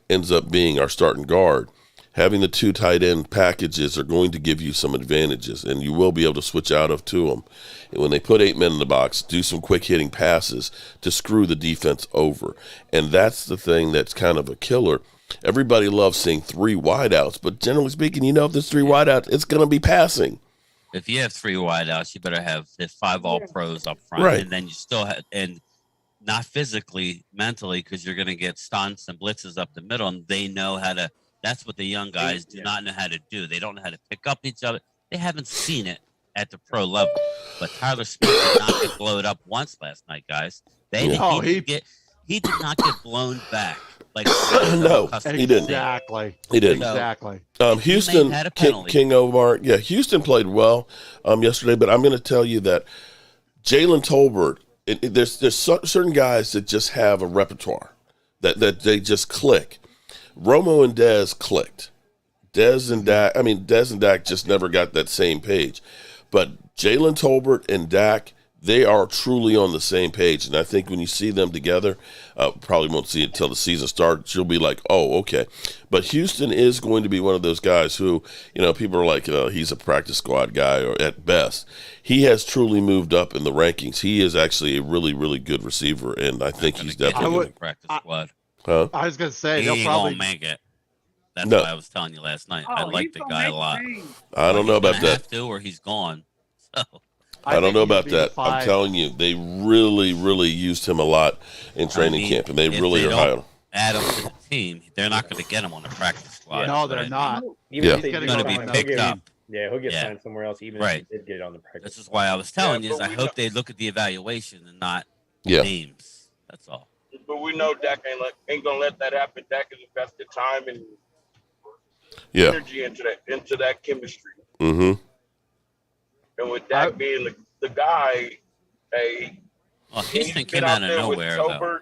ends up being our starting guard, having the two tight end packages are going to give you some advantages, and you will be able to switch out to them. And when they put 8 men in the box, do some quick hitting passes to screw the defense over. And that's the thing that's kind of a killer. Everybody loves seeing 3 wideouts, but generally speaking, if there's 3 wideouts, it's going to be passing. If you have 3 wideouts, you better have 5 all-pros up front. Right. And then you still have, and not physically, mentally, because you're going to get stunts and blitzes up the middle, and they know how to That's what the young guys do not know how to do. They don't know how to pick up each other. They haven't seen it at the pro level. But Tyler Smith did not get blown up once last night, guys. He did not get blown back. Like no, he didn't. Exactly. He didn't. Exactly. Houston had a penalty. King Omar. Yeah, Houston played well yesterday, but I'm going to tell you that Jalen Tolbert. There's certain guys that just have a repertoire that they just click. Romo and Dez clicked. Dez and Dak just never got that same page. But Jalen Tolbert and Dak, they are truly on the same page. And I think when you see them together, probably won't see it until the season starts. You'll be like, oh, okay. But Houston is going to be one of those guys who, people are like, he's a practice squad guy or at best. He has truly moved up in the rankings. He is actually a really, really good receiver, and I think he's definitely a practice squad. Huh? I was going to say, he'll probably make it. That's what I was telling you last night. I like the guy a lot. I don't know about that. Have to, or he's gone. So I don't know about that. I'm telling you, they really, really used him a lot in training camp, and they really are high on him. Add him to the team. They're not going to get him on the practice squad. No, they're not. Even if he's going to be picked up. Yeah, he'll get signed somewhere else, even if he did get on the practice. This is why I was telling you, I hope they look at the evaluation and not names. That's all. But we know Dak ain't gonna let that happen. Dak has invested time and energy into that chemistry. Mm-hmm. And with Dak being the guy, Houston came out of nowhere though.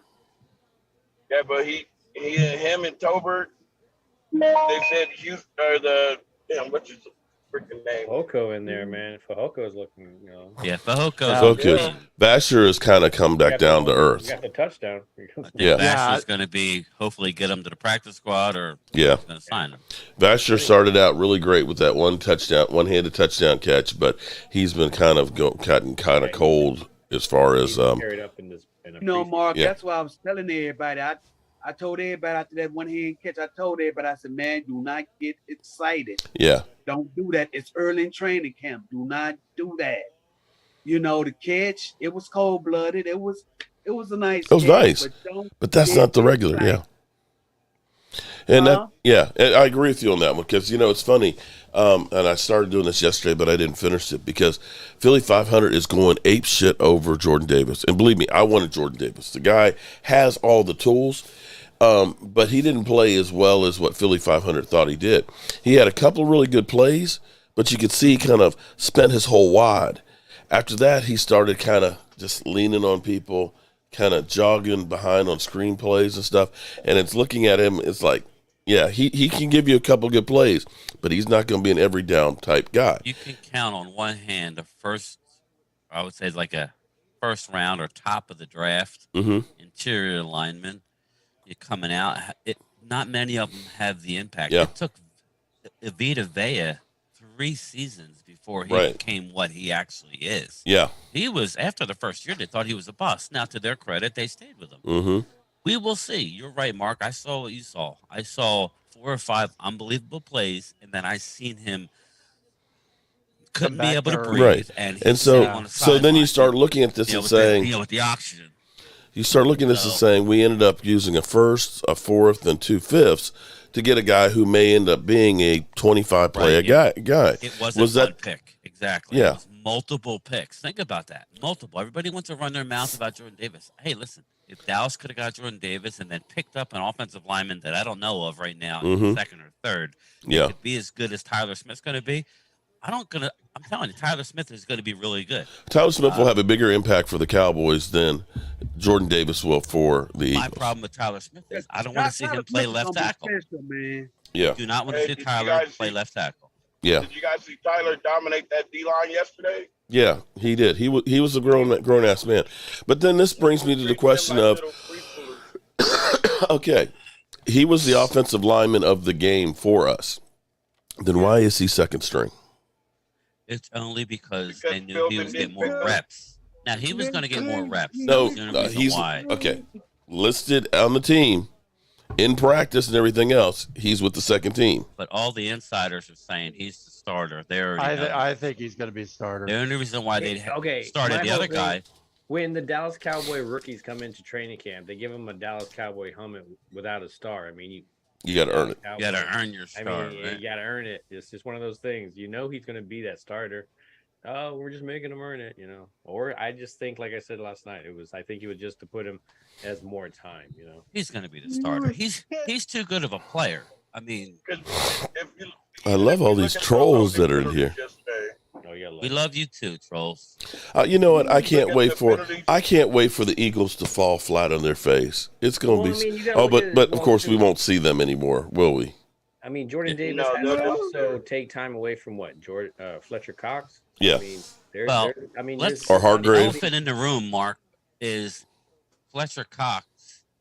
Yeah, but him and Tolbert, they said Houston what's his freaking name? Fehoko in there, man. Fehoko's looking, Yeah, Fehoko's Vasher has kind of come back down to earth. Got the touchdown. Vasher's going to be hopefully get him to the practice squad or going to sign him. Vasher started out really great with that one-handed touchdown catch, but he's been kind of gotten kind of cold as far as carried up in this. Mark, that's why I was telling everybody. I told everybody after that one-hand catch, I told everybody, I said, man, do not get excited. Yeah. Don't do that. It's early in training camp. Do not do that. The catch, it was cold-blooded. It was a nice catch. It was nice. But that's not the regular, And I agree with you on that one because, it's funny. And I started doing this yesterday, but I didn't finish it because Philly 500 is going ape shit over Jordan Davis. And believe me, I wanted Jordan Davis. The guy has all the tools, but he didn't play as well as what Philly 500 thought he did. He had a couple of really good plays, but you could see he kind of spent his whole wide. After that, he started kind of just leaning on people, kind of jogging behind on screen plays and stuff. And it's looking at him, it's like, yeah, he can give you a couple good plays, but he's not going to be an every down type guy. You can count on one hand I would say like a first round or top of the draft interior lineman. You're coming out. Not many of them have the impact. Yeah. It took Vita Vea 3 seasons before he became what he actually is. Yeah. He was, after the first year, they thought he was a bust. Now, to their credit, they stayed with him. Mm-hmm. We will see. You're right, Mark. I saw what you saw. I saw 4 or 5 unbelievable plays, and then I seen him couldn't be able to breathe. Right. And so then you start looking at this and saying, with the oxygen. You start looking at this and saying, we ended up using a first, a fourth, and 2/5 to get a guy who may end up being a 25 play guy. It wasn't one pick. Exactly. Yeah. It was multiple picks. Think about that. Multiple. Everybody wants to run their mouth about Jordan Davis. Hey, listen, if Dallas could have got Jordan Davis and then picked up an offensive lineman that I don't know of right now, in second or third, could be as good as Tyler Smith's going to be. I'm telling you, Tyler Smith is going to be really good. Tyler Smith will have a bigger impact for the Cowboys than Jordan Davis will for the Eagles. My problem with Tyler Smith is I don't want to see him play left tackle. Yeah. I do not want to see Tyler play left tackle. Yeah. Did you guys see Tyler dominate that D-line yesterday? Yeah, he did. He was a grown ass man. But then this brings me to the question of, okay, he was the offensive lineman of the game for us. Then why is he second string? It's only because they knew he was getting more reps. Now, he was going to get more reps. No, he's why. Okay. Listed on the team, in practice and everything else, he's with the second team. But all the insiders are saying he's the starter. I think he's going to be a starter. The only reason why they started the other guy. When the Dallas Cowboy rookies come into training camp, they give them a Dallas Cowboy helmet without a star. I mean, You got to earn it. You got to earn your start. I mean, you got to earn it. It's just one of those things. You know he's going to be that starter. Oh, we're just making him earn it, you know. Or I just think, like I said last night, I think it was just to put him as more time, you know. He's going to be the starter. He's too good of a player. I mean, I love all these trolls that are in here. We love you too, trolls. You know what? I can't wait for the Eagles to fall flat on their face. It's going to be. But of course we won't see them anymore, will we? I mean, Jordan Davis has to also take time away from Fletcher Cox. Yeah. I mean, or Hargrave. The elephant in the room, Mark, is Fletcher Cox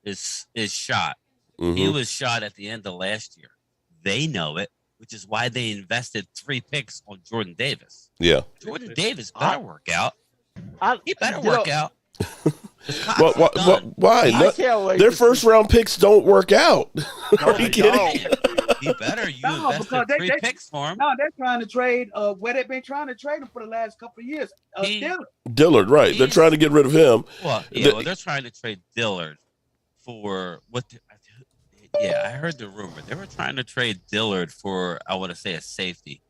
is shot. Mm-hmm. He was shot at the end of last year. They know it, which is why they invested 3 picks on Jordan Davis. Yeah. Jordan Davis better work out. He better work out. Why? Their first round picks don't work out. Are you kidding? He better. You invested 3 picks for him. No, they're trying to trade. Where they've been trying to trade him for the last couple of years. Dillard, right? They're trying to get rid of him. Well, they're trying to trade Dillard for what? I heard the rumor. They were trying to trade Dillard for, I want to say, a safety.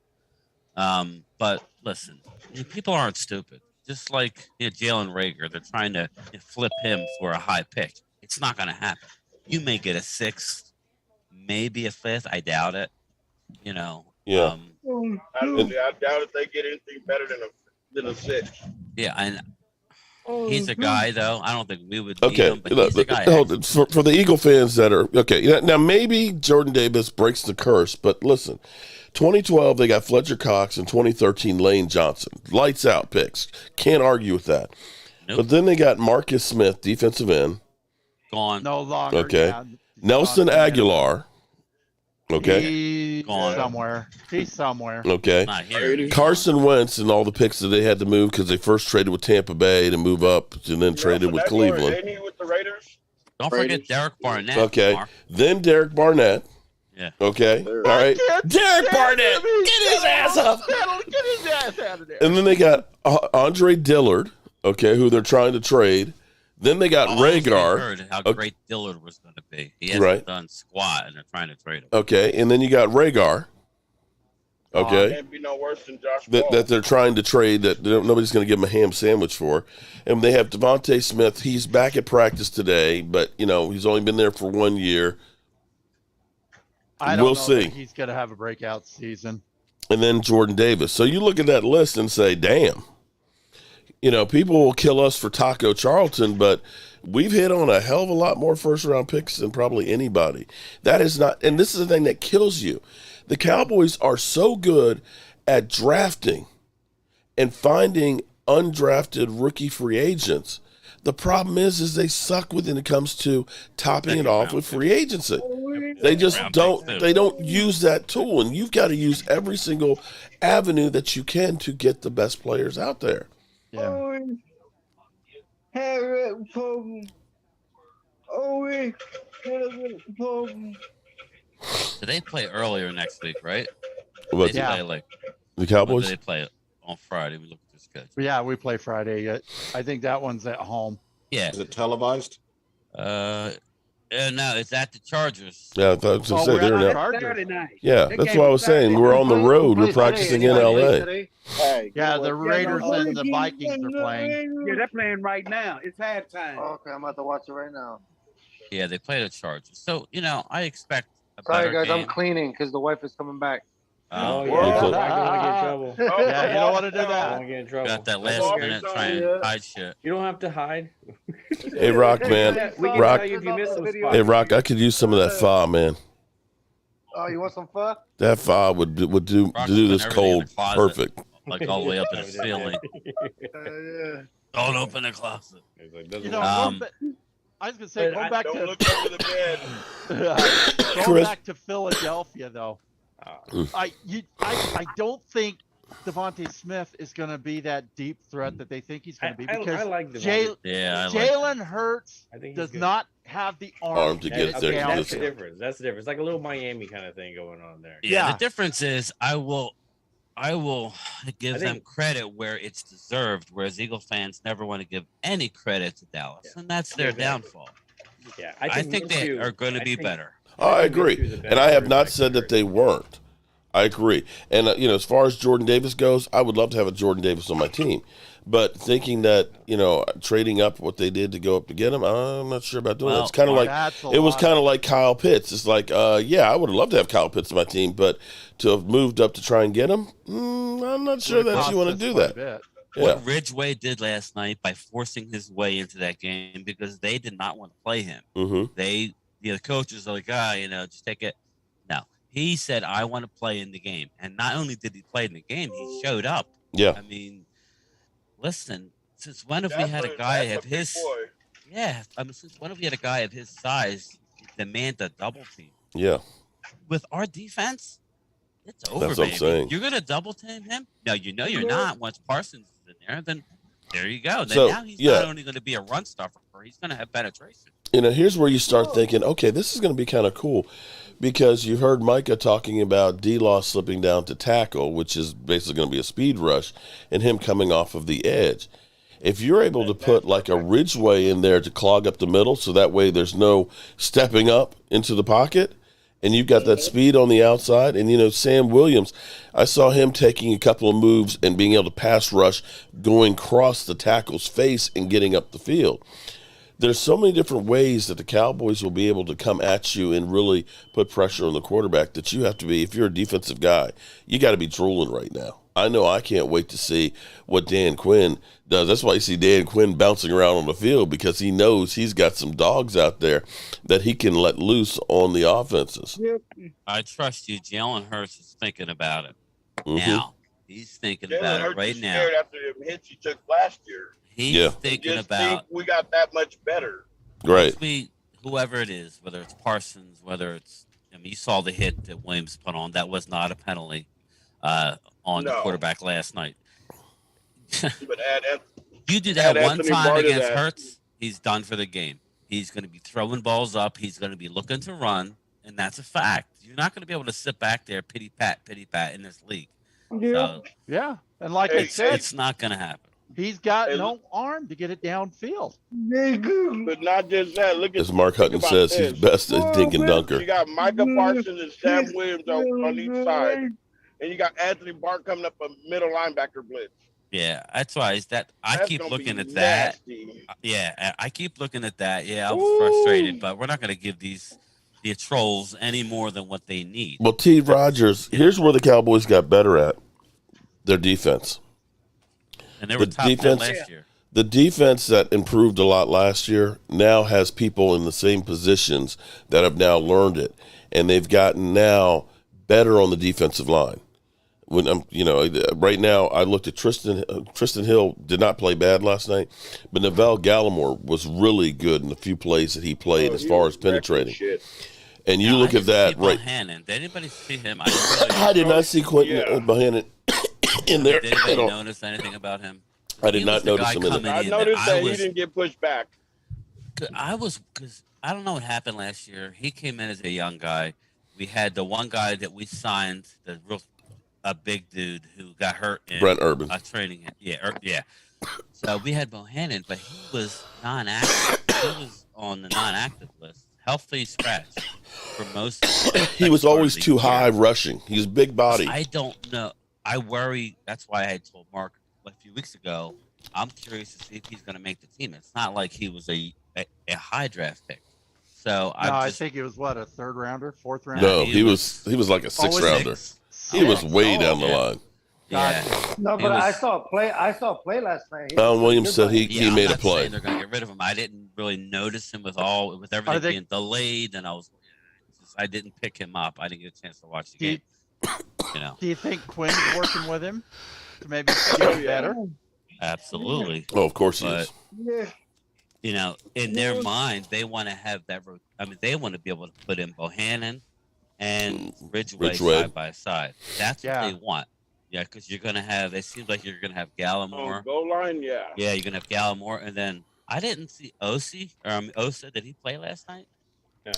But listen, people aren't stupid. Just like Jalen Reagor, they're trying to flip him for a high pick. It's not going to happen. You may get a 6th, maybe a 5th. I doubt it. You know. Yeah. I doubt if they get anything better than a 6. Yeah, and he's a guy though. I don't think we would need him, but he's a guy. For the Eagle fans that are okay, now maybe Jordan Davis breaks the curse, but listen, 2012 they got Fletcher Cox, and 2013 Lane Johnson. Lights out picks. Can't argue with that. Nope. But then they got Marcus Smith, defensive end. Gone. No longer. Okay. Yeah. Nelson Aguilar. Okay. He's somewhere. He's somewhere. Okay. Not here. Carson Wentz and all the picks that they had to move because they first traded with Tampa Bay to move up and then traded with Cleveland. Ain't he with the Raiders? Don't forget Derek Barnett. Okay. Mark. Then Derek Barnett. Yeah. Okay. All right. Derek Barnett. Get his ass up. Get his ass out of there. And then they got Andre Dillard, okay, who they're trying to trade. Then they got Reagor. Heard how great Dillard was going to be. He hasn't done squat, and they're trying to trade him. Okay, and then you got Reagor. Okay. Can't be no worse than Josh Ball. That they're trying to trade that nobody's going to give him a ham sandwich for. And they have Devontae Smith. He's back at practice today, but, he's only been there for 1 year. We'll see. He's going to have a breakout season. And then Jordan Davis. So you look at that list and say, damn. People will kill us for Taco Charlton, but we've hit on a hell of a lot more first-round picks than probably anybody. That is not – and this is the thing that kills you. The Cowboys are so good at drafting and finding undrafted rookie free agents. The problem is they suck when it comes to topping it off with free agency. They just don't use that tool, and you've got to use every single avenue that you can to get the best players out there. Yeah. So they play earlier next week, right? What, play the Cowboys? They play on Friday. We look at the schedule. Yeah, we play Friday. I think that one's at home. Yeah. Is it televised? No, it's at the Chargers. Yeah, I thought to say they're Saturday night. Yeah, that's what I was saying. We're on the road. We're practicing in LA. Yeah, the Raiders and the Vikings are playing. Yeah, they're playing right now. It's halftime. Okay, I'm about to watch it right now. Yeah, they play the Chargers. So, I expect a Sorry, better guys, game. I'm cleaning because the wife is coming back. Oh, yeah. I don't want to get in trouble. Yeah, you don't want to do I don't that. want to get in trouble. Got that last minute trying to hide shit. You don't have to hide. Hey, Rock, man. We can Rock. tell you if you miss some spots. Hey, Rock, I could use some of that pha, man. Oh, you want some pho? That pha would do Rock's do putting this everything in cold the closet, perfect. Like all the way up in the ceiling. Yeah. Don't open the closet. I was gonna say, going back Don't to look under the bed. going back to Philadelphia, though. I don't think Devontae Smith is going to be that deep threat that they think he's going to be because I like Devontae. Jalen Hurts does not have the arm to get there. That's the difference. That's the difference. Like a little Miami kind of thing going on there. Yeah. The difference is I will give them credit where it's deserved, whereas Eagle fans never want to give any credit to Dallas, and that's their downfall. Yeah, I think they are going to be better. I agree, and I have not said that they weren't. I agree, and as far as Jordan Davis goes, I would love to have a Jordan Davis on my team. But thinking that trading up what they did to go up to get him, I'm not sure about doing that. It's kind of like it was kind of like Kyle Pitts. It's like, I would have loved to have Kyle Pitts on my team, but to have moved up to try and get him, I'm not sure that you want to do that. What Ridgeway did last night by forcing his way into that game because they did not want to play him. Mm-hmm. The coaches are like, just take it. No, he said, I want to play in the game. And not only did he play in the game, he showed up. Yeah. I mean, listen, since when have we had a guy of his since when have we had a guy of his size demand a double team? Yeah. With our defense, it's over, That's what baby. I'm saying. You're gonna double team him? No, you're not. Once Parsons is in there, then there you go. Then So, now he's not only gonna be a run stuffer, he's gonna have penetration. Here's where you start thinking, okay, this is going to be kind of cool, because you heard Micah talking about D-Law slipping down to tackle, which is basically going to be a speed rush, and him coming off of the edge. If you're able to put like a Ridgeway in there to clog up the middle, so that way there's no stepping up into the pocket, and you've got that speed on the outside, and Sam Williams, I saw him taking a couple of moves and being able to pass rush, going across the tackle's face and getting up the field. There's so many different ways that the Cowboys will be able to come at you and really put pressure on the quarterback that you have to be, if you're a defensive guy, you got to be drooling right now. I know I can't wait to see what Dan Quinn does. That's why you see Dan Quinn bouncing around on the field, because he knows he's got some dogs out there that he can let loose on the offenses. I trust you. Jalen Hurts is thinking about it Mm-hmm. now. He's thinking about it right now. Scared after the hits he took last year. He's thinking about. We got that much better. Right. Whoever it is, whether it's Parsons, whether it's, you saw the hit that Williams put on. That was not a penalty on the quarterback last night. But you do that one time against Hurts, he's done for the game. He's going to be throwing balls up. He's going to be looking to run, and that's a fact. You're not going to be able to sit back there pity pat in this league. Yeah. So, and like I said, it's not going to happen. He's got no arm to get it downfield. But not just that. Look at, as Mark Hutton says, he's best at dink and dunker. You got Micah Parsons and Sam Williams on each side, and you got Anthony Barr coming up a middle linebacker blitz. Yeah, that's why I keep looking at that. Yeah, I keep looking at that. Yeah, I'm frustrated, but we're not going to give the trolls any more than what they need. Well, T. Rogers, here's where the Cowboys got better at their defense. And they were top 10 last year. The defense that improved a lot last year now has people in the same positions that have now learned it, and they've gotten now better on the defensive line. When right now I looked at Tristan Hill did not play bad last night, but Neville Gallimore was really good in the few plays that he played as far as penetrating. And you look at that right. Did anybody see him? I did not see Quentin Bohannon in there. Did anybody notice anything about him? I did not notice him in there. I noticed that he didn't get pushed back. Because I don't know what happened last year. He came in as a young guy. We had the one guy that we signed, a big dude who got hurt in Brent Urban. Training. Yeah. So we had Bohannon, but he was non-active. He was on the non-active list. Healthy scratch for most. He was always too high rushing. He's big body. I don't know. I worry. That's why I told Mark a few weeks ago. I'm curious to see if he's going to make the team. It's not like he was a high draft pick. So I think he was a third rounder, fourth rounder. No, he was like a sixth rounder. He was way down the line. Yeah. No, but I saw play last night. Alan Williams said he made a play. They're going to get rid of him. I didn't really notice him with everything being delayed, and I didn't pick him up. I didn't get a chance to watch the game. Do you think Quinn's working with him to maybe get better? Absolutely. Oh, of course he is. Yeah. In their mind, they want to have that. They want to be able to put in Bohannon and Ridgeway side by side. That's what they want. Yeah, because you're going to have. It seems like you're going to have Gallimore. Goal line, yeah. Yeah, you're going to have Gallimore, and then I didn't see Osa. Did he play last night?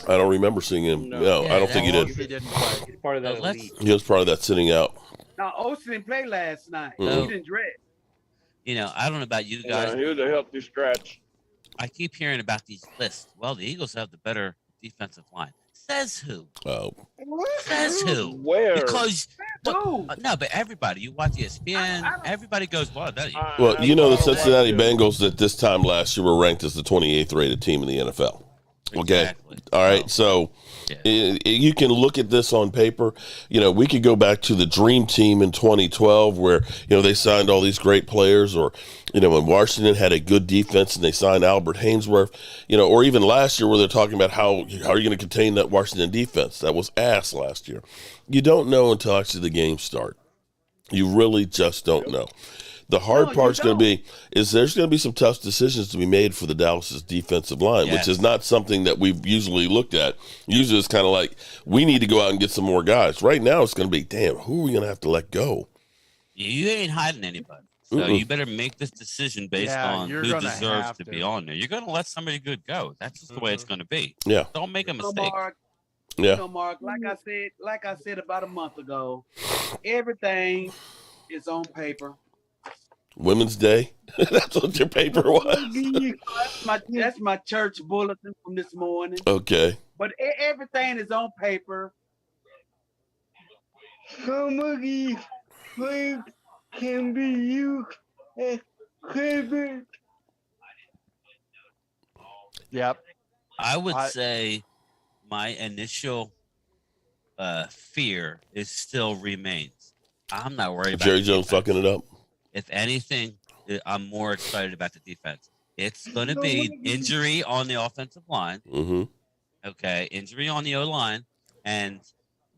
I don't remember seeing him. No, I don't think he did. He didn't play. He's part of that elite. He was part of that sitting out. No, Olsen didn't play last night. Mm-hmm. He didn't dress. I don't know about you guys. He was a healthy scratch. I keep hearing about these lists. Well, the Eagles have the better defensive line. Says who? Oh. Says who? Where? Because no, but everybody, you watch ESPN, everybody goes, "Well, that." Well, you know, the Cincinnati Bengals at this time last year were ranked as the 28th rated team in the NFL. Okay. Exactly. All right. So you can look at this on paper. You know, we could go back to the Dream Team in 2012 where, you know, they signed all these great players, or, you know, when Washington had a good defense and they signed Albert Hainsworth, you know, or even last year where they're talking about how are you going to contain that Washington defense? That was ass last year. You don't know until actually the games start. You really just don't know. The hard part's going to be is there's going to be some tough decisions to be made for the Dallas's defensive line, which is not something that we've usually looked at. Usually it's kind of like we need to go out and get some more guys. Right now it's going to be, damn, who are we going to have to let go? You ain't hiding anybody. So you better make this decision based on who deserves to be on there. You're going to let somebody good go. That's just the way it's going to be. Yeah. Don't make a mistake. Mark, yeah. You know, Mark, like I said about a month ago, everything is on paper. Women's Day. That's what your paper was. That's my church bulletin from this morning. Okay. But everything is on paper. Somebody can be used as paper. Yep. I would say my initial fear is still remains. I'm not worried about Jerry Jones fucking it up. If anything, I'm more excited about the defense. It's going to be injury on the offensive line. Mm-hmm. Okay, injury on the O-line, and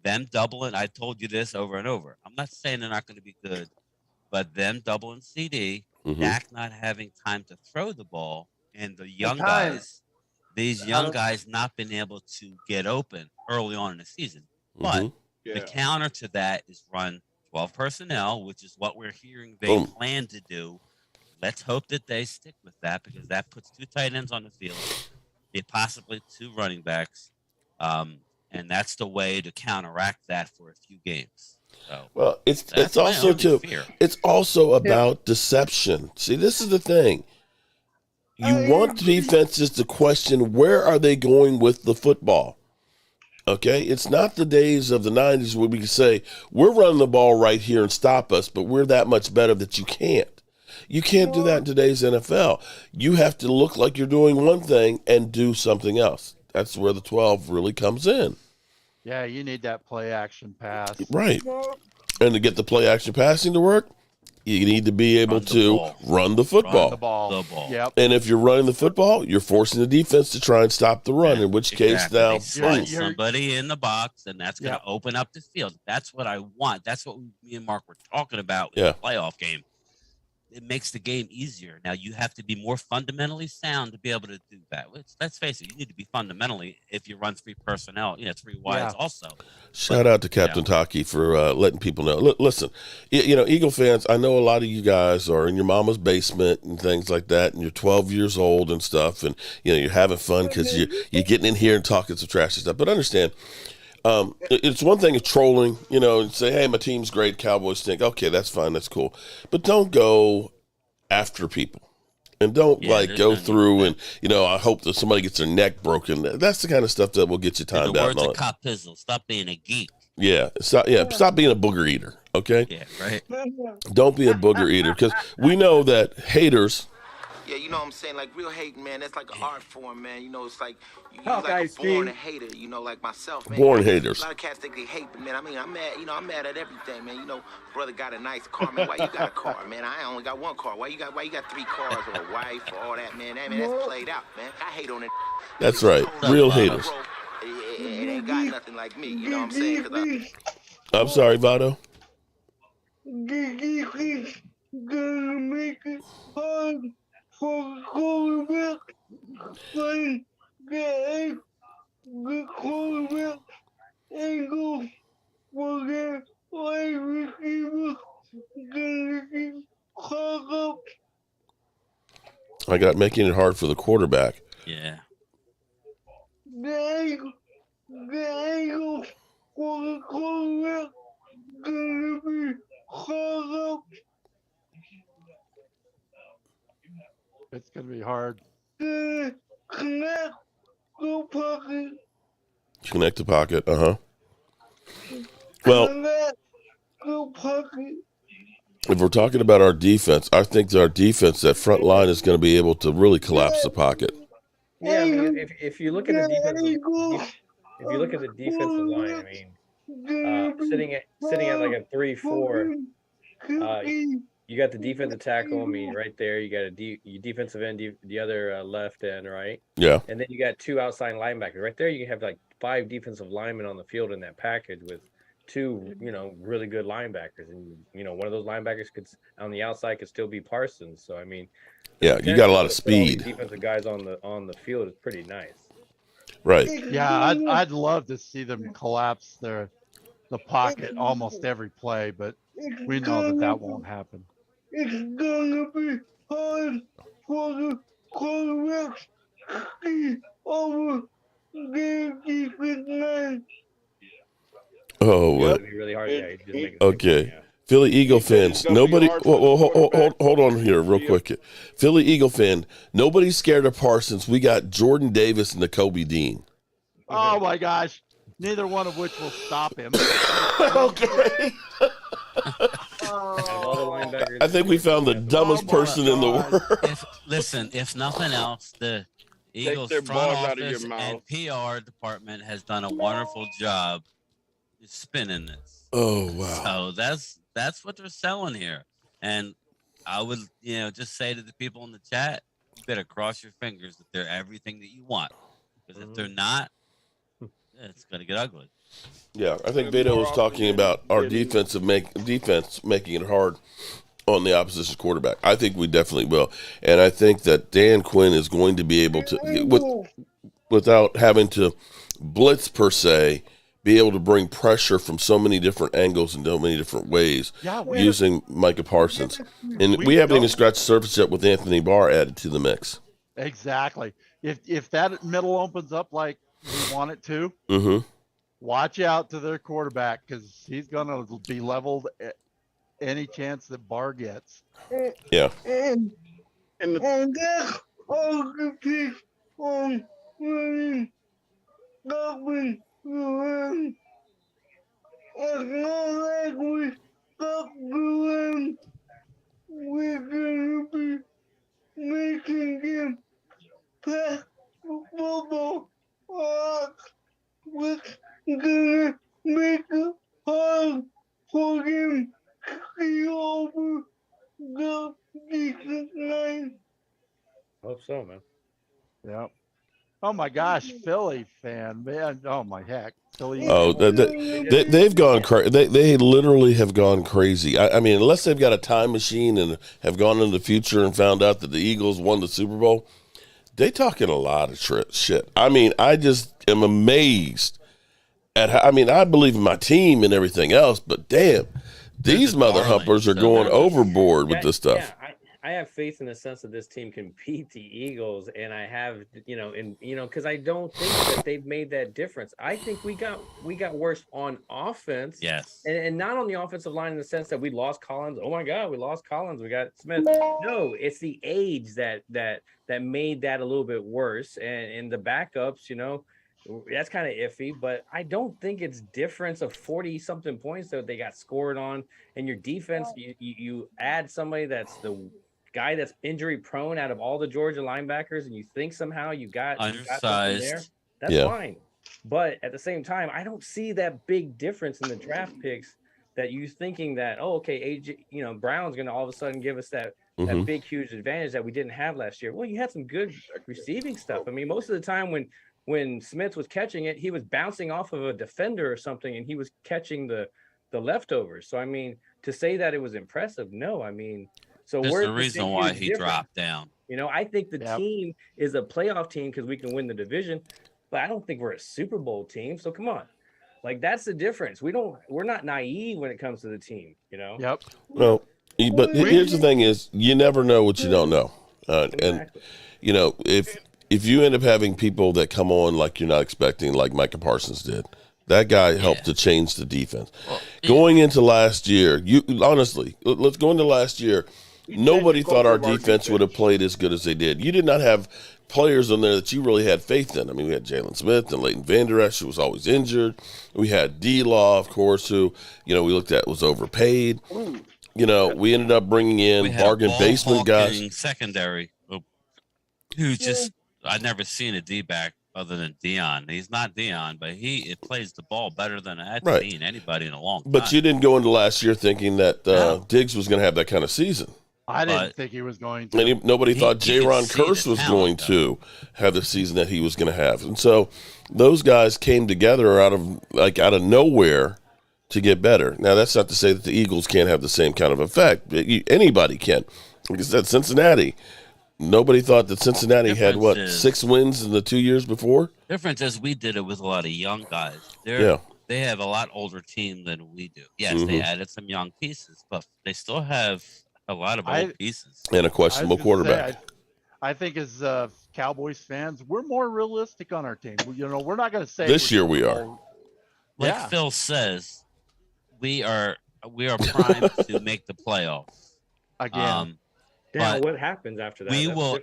them doubling. I told you this over and over. I'm not saying they're not going to be good, but them doubling CD, Dak not having time to throw the ball, and the young guys, these young guys not being able to get open early on in the season. But the counter to that is run 12 personnel, which is what we're hearing they plan to do. Let's hope that they stick with that, because that puts 2 tight ends on the field, possibly 2 running backs, and that's the way to counteract that for a few games. So, well, it's also about deception. See, this is the thing. You want defenses to question, where are they going with the football? Okay, it's not the days of the 90s where we can say, we're running the ball right here and stop us, but we're that much better that you can't. You can't do that in today's NFL. You have to look like you're doing one thing and do something else. That's where the 12 really comes in. Yeah, you need that play action pass. Right. And to get the play action passing to work, you need to be able to run the football. Run the ball. Yep. And if you're running the football, you're forcing the defense to try and stop the run, in which case now slide somebody in the box, and that's going to open up the field. That's what I want. That's what me and Mark were talking about in the playoff game. It makes the game easier. Now, you have to be more fundamentally sound to be able to do that. Let's face it, you need to be fundamentally, if you run 3 personnel, 3 wides also. Shout out to Captain Taki for letting people know. Listen, Eagle fans, I know a lot of you guys are in your mama's basement and things like that, and you're 12 years old and stuff, and you're having fun because you're getting in here and talking some trashy stuff. But understand, it's one thing of trolling, and say, hey, my team's great, Cowboys stink. Okay, that's fine, that's cool. But don't go after people. And don't go through and, I hope that somebody gets their neck broken. That's the kind of stuff that will get you timed out. In the words of Cop Pizzle, stop being a geek. Yeah, stop being a booger eater, okay? Yeah, right. Don't be a booger eater, because we know that haters... Yeah, you know what I'm saying? Like, real hating, man, that's like an art form, man. It's like, you're like a born hater, like myself, man. Born haters. A lot of cats think they hate, but, man, I mean, I'm mad, I'm mad at everything, man. Brother got a nice car, man. Why you got a car, man? I only got 1 car. Why you got 3 cars or a wife or all that, man? That's played out, man. I hate on it. That's right. Real haters. It ain't got nothing like me, you know what I'm saying? I'm sorry, Vado. Gonna make it hard for the quarterback. When the quarterback angle for their wide receiver gonna get caught up. I got making it hard for the quarterback. Yeah. The angle for the quarterback gonna be caught up. It's going to be hard. Connect the pocket. Connect the pocket. Well, if we're talking about our defense, I think that our defense, that front line, is going to be able to really collapse the pocket. Yeah, I mean, if you look at the defensive line, I mean, sitting at like a 3-4, you got the defensive tackle. I mean, right there, you got your defensive end, the other left end, right? Yeah. And then you got 2 outside linebackers. Right there, you have like 5 defensive linemen on the field in that package with 2, really good linebackers. And, one of those linebackers on the outside could still be Parsons. So, I mean, yeah, you got a lot of speed. Defensive guys on the field is pretty nice. Right. Yeah, I'd love to see them collapse the pocket almost every play, but we know that won't happen. It's gonna be hard for the quarterbacks to see over their defense line. Oh, well. It'd be really hard. Yeah, okay. Philly Eagle fans, nobody. Hold on here, real quick. Philly Eagle fan, nobody's scared of Parsons. We got Jordan Davis and Nakobe Dean. Oh my gosh, neither one of which will stop him. Okay. I think we found the dumbest person in the world. If nothing else, the Eagles front office and PR department has done a wonderful job spinning this. Oh wow! So that's what they're selling here, and I would just say to the people in the chat, you better cross your fingers that they're everything that you want, because if they're not, it's gonna get ugly. Yeah, I think Beto was talking about our defense making it hard on the opposition quarterback. I think we definitely will, and I think that Dan Quinn is going to be able to, without having to blitz per se, be able to bring pressure from so many different angles and so many different ways using Micah Parsons. And we haven't even scratched the surface yet with Anthony Barr added to the mix. Exactly. If that middle opens up like we want it to, watch out to their quarterback, because he's going to be leveled at any chance that Barr gets. Yeah. And that's all the piece on running Goblin around. As long as we stop the run, we're going to be making them pass the football. Which gonna make it hard for them to see over the defense line. Hope so, man. Yeah. Oh my gosh, Philly fan, man. Oh my heck. Philly. Oh, they've gone crazy. They literally have gone crazy. I mean, unless they've got a time machine and have gone into the future and found out that the Eagles won the Super Bowl, they talking a lot of shit. I mean, I just am amazed at how, I mean, I believe in my team and everything else, but damn, these mother humpers are going overboard with this stuff. Yeah, I have faith in the sense that this team can beat the Eagles, and I have, because I don't think that they've made that difference. I think we got worse on offense. Yes. And not on the offensive line in the sense that we lost Collins. Oh my God, we lost Collins. We got Smith. No, it's the age that made that a little bit worse. And the backups, that's kind of iffy, but I don't think it's difference of 40-something points that they got scored on. And your defense, you add somebody that's the guy that's injury prone out of all the Georgia linebackers, and you think somehow you got undersized there, that's fine. But at the same time, I don't see that big difference in the draft picks that you thinking that, AJ, Brown's going to all of a sudden give us that big, huge advantage that we didn't have last year. Well, you had some good receiving stuff. I mean, most of the time when Smith was catching it, he was bouncing off of a defender or something, and he was catching the leftovers. So, I mean, to say that it was impressive, no. I mean, so there's the reason why he dropped down. I think the team is a playoff team because we can win the division, but I don't think we're a Super Bowl team. So come on, like that's the difference. We're not naive when it comes to the team. Yep. Well, but here's the thing: is you never know what you don't know, and if you end up having people that come on like you're not expecting, like Micah Parsons did. That guy helped to change the defense. Going into last year, let's go into last year. Nobody thought our defense would have played as good as they did. You did not have players on there that you really had faith in. I mean, we had Jalen Smith and Leighton Vander Esch, who was always injured. We had D-Law, of course, who, we looked at was overpaid. We ended up bringing in bargain basement guys. Secondary, who just I've never seen a D-back other than Dion. He's not Dion, but he plays the ball better than I've seen anybody in a long time. But you didn't go into last year thinking that Diggs was going to have that kind of season. I didn't think he was going to. And nobody thought Jaron Kearse was going to have the season that he was going to have. And so those guys came together out of nowhere to get better. Now, that's not to say that the Eagles can't have the same kind of effect. Anybody can. Like I said, Cincinnati. Nobody thought that Cincinnati had, 6 wins in the 2 years before? Difference is we did it with a lot of young guys. They have a lot older team than we do. Yes, they added some young pieces, but they still have a lot of old pieces. And a questionable quarterback. I think as Cowboys fans, we're more realistic on our team. We're not going to say this year we are. Like Phil says, we are primed to make the playoffs again. What happens after that? We will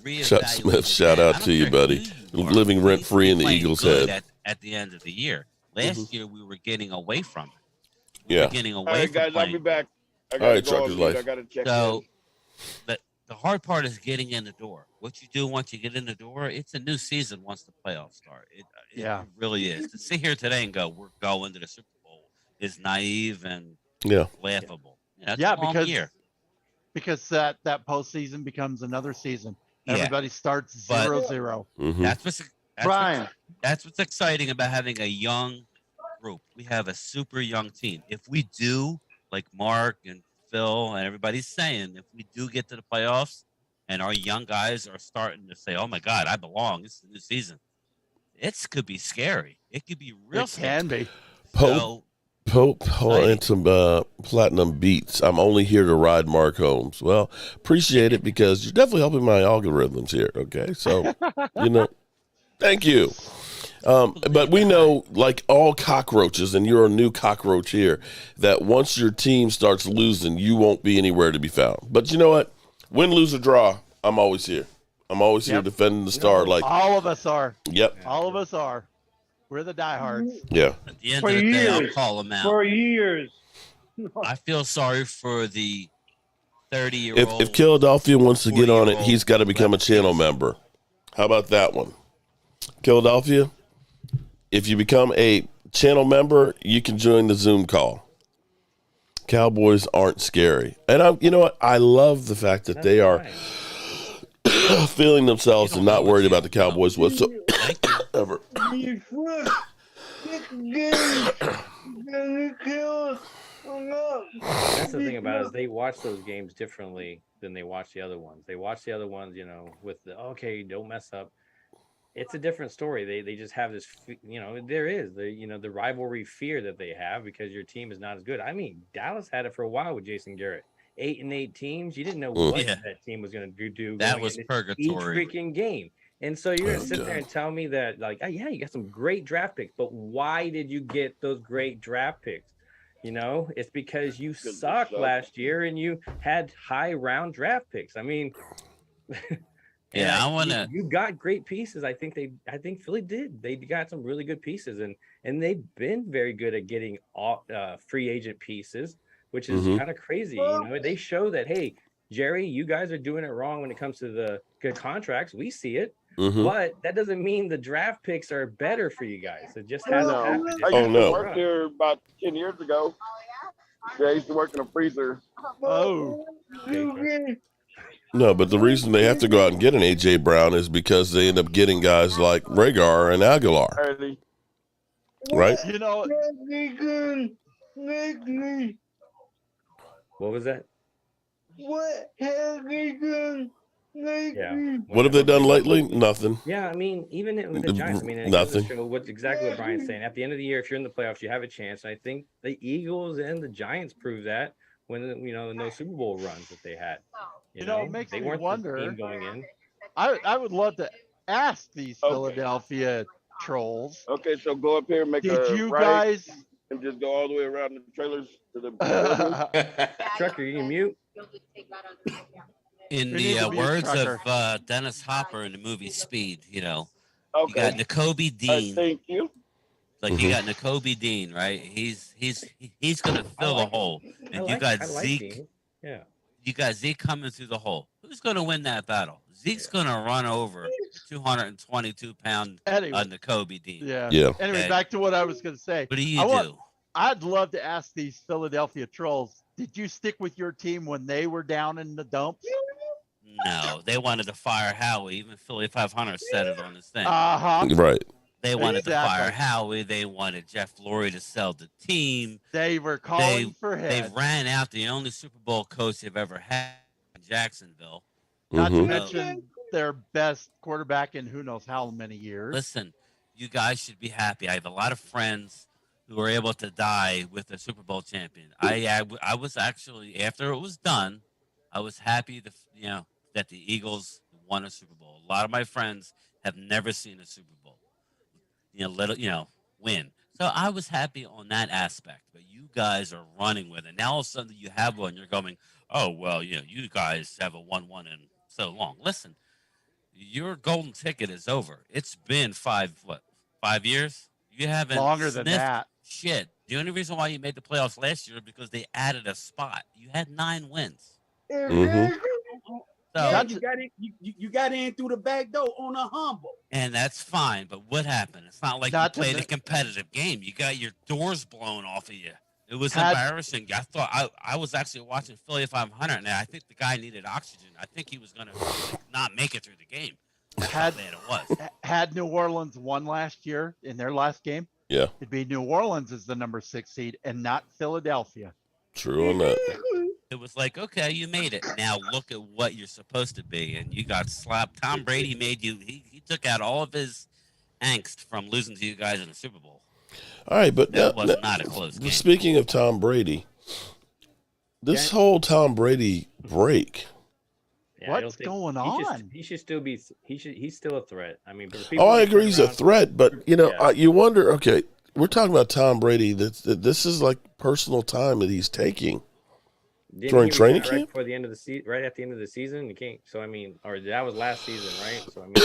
reevaluate. Chuck Smith, shout out to you, buddy. Living rent free in the Eagles' head. At the end of the year. Last year we were getting away from it. We were getting away All right, from guys, playing. I'll be back. All right, Trucker's Life. I gotta check so the hard part is getting in the door. What you do once you get in the door, it's a new season once the playoffs start. It really is. To sit here today and go, we're going to the Super Bowl is naive and laughable. It's a long year. Because that postseason becomes another season. Everybody starts 0-0. That's what's exciting about having a young group. We have a super young team. If we do, like Mark and Phil and everybody's saying, if we do get to the playoffs and our young guys are starting to say, oh my God, I belong. It's a new season. It could be scary. It could be real scary. It can be. Pope and some platinum beats. I'm only here to ride Mark Holmes. Well, appreciate it because you're definitely helping my algorithms here. Okay, so thank you. But we know, like all cockroaches, and you're a new cockroach here, that once your team starts losing, you won't be anywhere to be found. But you know what? Win, lose, or draw, I'm always here. I'm always here defending the star. Like all of us are. Yep. All of us are. We're the diehards. Yeah. At the end of the day, I'll call them out. For years. I feel sorry for the 30-year-old. If Philadelphia wants to get on it, he's got to become a channel member. How about that one? Philadelphia, if you become a channel member, you can join the Zoom call. Cowboys aren't scary. And you know what? I love the fact that they are feeling themselves and not worried about the Cowboys whatsoever. That's the thing about it is they watch those games differently than they watch the other ones. They watch the other ones, with the don't mess up. It's a different story. They just have this, there is the rivalry fear that they have because your team is not as good. I mean, Dallas had it for a while with Jason Garrett. 8-8 teams. You didn't know what that team was going to do. That was purgatory. Each freaking game. And so you're going to sit there and tell me that, you got some great draft picks, but why did you get those great draft picks? It's because you sucked last year and you had high round draft picks. I mean, I want to. You got great pieces. I think Philly did. They got some really good pieces, and they've been very good at getting free agent pieces, which is kind of crazy. They show that, hey, Jerry, you guys are doing it wrong when it comes to the good contracts. We see it. But that doesn't mean the draft picks are better for you guys. It just hasn't happened. I used to work there about 10 years ago. Yeah, I used to work in a freezer. Oh. No, but the reason they have to go out and get an A.J. Brown is because they end up getting guys like Ragar and Aguilar. Right? What was that? What have they done? What have they done lately? Nothing. Yeah, I mean, even with the Giants, nothing. What's exactly what Brian's saying. At the end of the year, if you're in the playoffs, you have a chance. And I think the Eagles and the Giants proved that when no Super Bowl runs that they had. It makes me wonder. The team going in. I would love to ask these Philadelphia trolls. Okay, so go up here and make Did you guys and just go all the way around the trailers to the Trucker, you can mute. In We need the the beef words trucker. of Dennis Hopper in the movie Speed, you got Okay. N'Kobe Dean. Thank you. Like you got N'Kobe Dean, right? He's gonna fill the hole, and you got Zeke. Dean. Yeah. You got Zeke coming through the hole. Who's gonna win that battle? Zeke's gonna run over the 222-pound N'Kobe Dean. Yeah. Anyway, back to what I was going to say. What do you do? I'd love to ask these Philadelphia Trolls, did you stick with your team when they were down in the dumps? No, they wanted to fire Howie. Even Philly 500 said it on his thing. Right. They wanted to fire Howie. They wanted Jeff Lurie to sell the team. They were calling for heads. They ran out the only Super Bowl coach they've ever had in Jacksonville. Not to mention their best quarterback in who knows how many years. Listen, you guys should be happy. I have a lot of friends who were able to die with a Super Bowl champion. I was actually, after it was done, I was happy that the Eagles won a Super Bowl. A lot of my friends have never seen a Super Bowl. Win. So I was happy on that aspect. But you guys are running with it. Now all of a sudden you have one, you're going, oh well, you guys haven't won one in so long. Listen, your golden ticket is over. It's been 5 years? You haven't longer than that. Shit. The only reason why you made the playoffs last year is because they added a spot. You had 9 wins. So you got in through the back door on a humble. And that's fine, but what happened? It's not like you played a competitive game. You got your doors blown off of you. It was embarrassing. I thought I was actually watching Philly 500, and I think the guy needed oxygen. I think he was going to not make it through the game. That's how bad it was. Had New Orleans won last year in their last game, it'd be New Orleans as the number 6 seed and not Philadelphia. True on that. It was like, okay, you made it. Now look at what you're supposed to be, and you got slapped. Tom Brady made you. He took out all of his angst from losing to you guys in the Super Bowl. All right, but that was not a close game. Speaking of Tom Brady, this whole Tom Brady break. Yeah, what's going on? He should still be. He's still a threat. I mean, I agree he's a threat, but you wonder. Okay, we're talking about Tom Brady. This is like personal time that he's taking. During training camp? For the end of the season, right at the end of the season, you can't. So I mean, or that was last season, right? So I mean,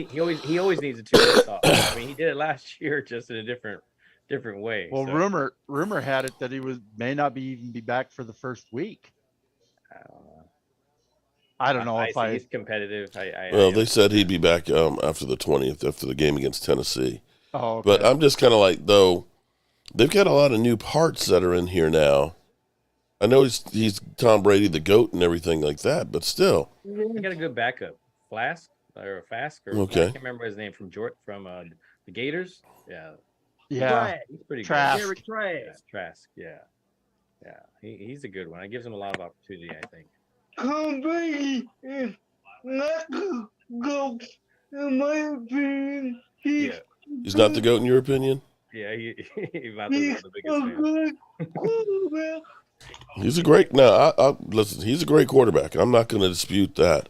he always needs a 2 weeks off. I mean, he did it last year, just in a different way. Well, so. rumor had it that he may not even be back for the first week. I don't know if he's competitive. They said he'd be back after the 20th, after the game against Tennessee. Oh, okay. But I'm just kind of like, though, they've got a lot of new parts that are in here now. I know he's Tom Brady, the GOAT, and everything like that, but still. He got a good backup. Fask, okay. I can't remember his name from the Gators. Yeah. He's pretty Trask. good. Derek Trask. Yeah. He's a good one. It gives him a lot of opportunity, I think. Tom Brady is not the GOAT, in my opinion. He's not the GOAT in your opinion? Yeah, he's not the biggest fan. He's a great listen, he's a great quarterback. I'm not going to dispute that.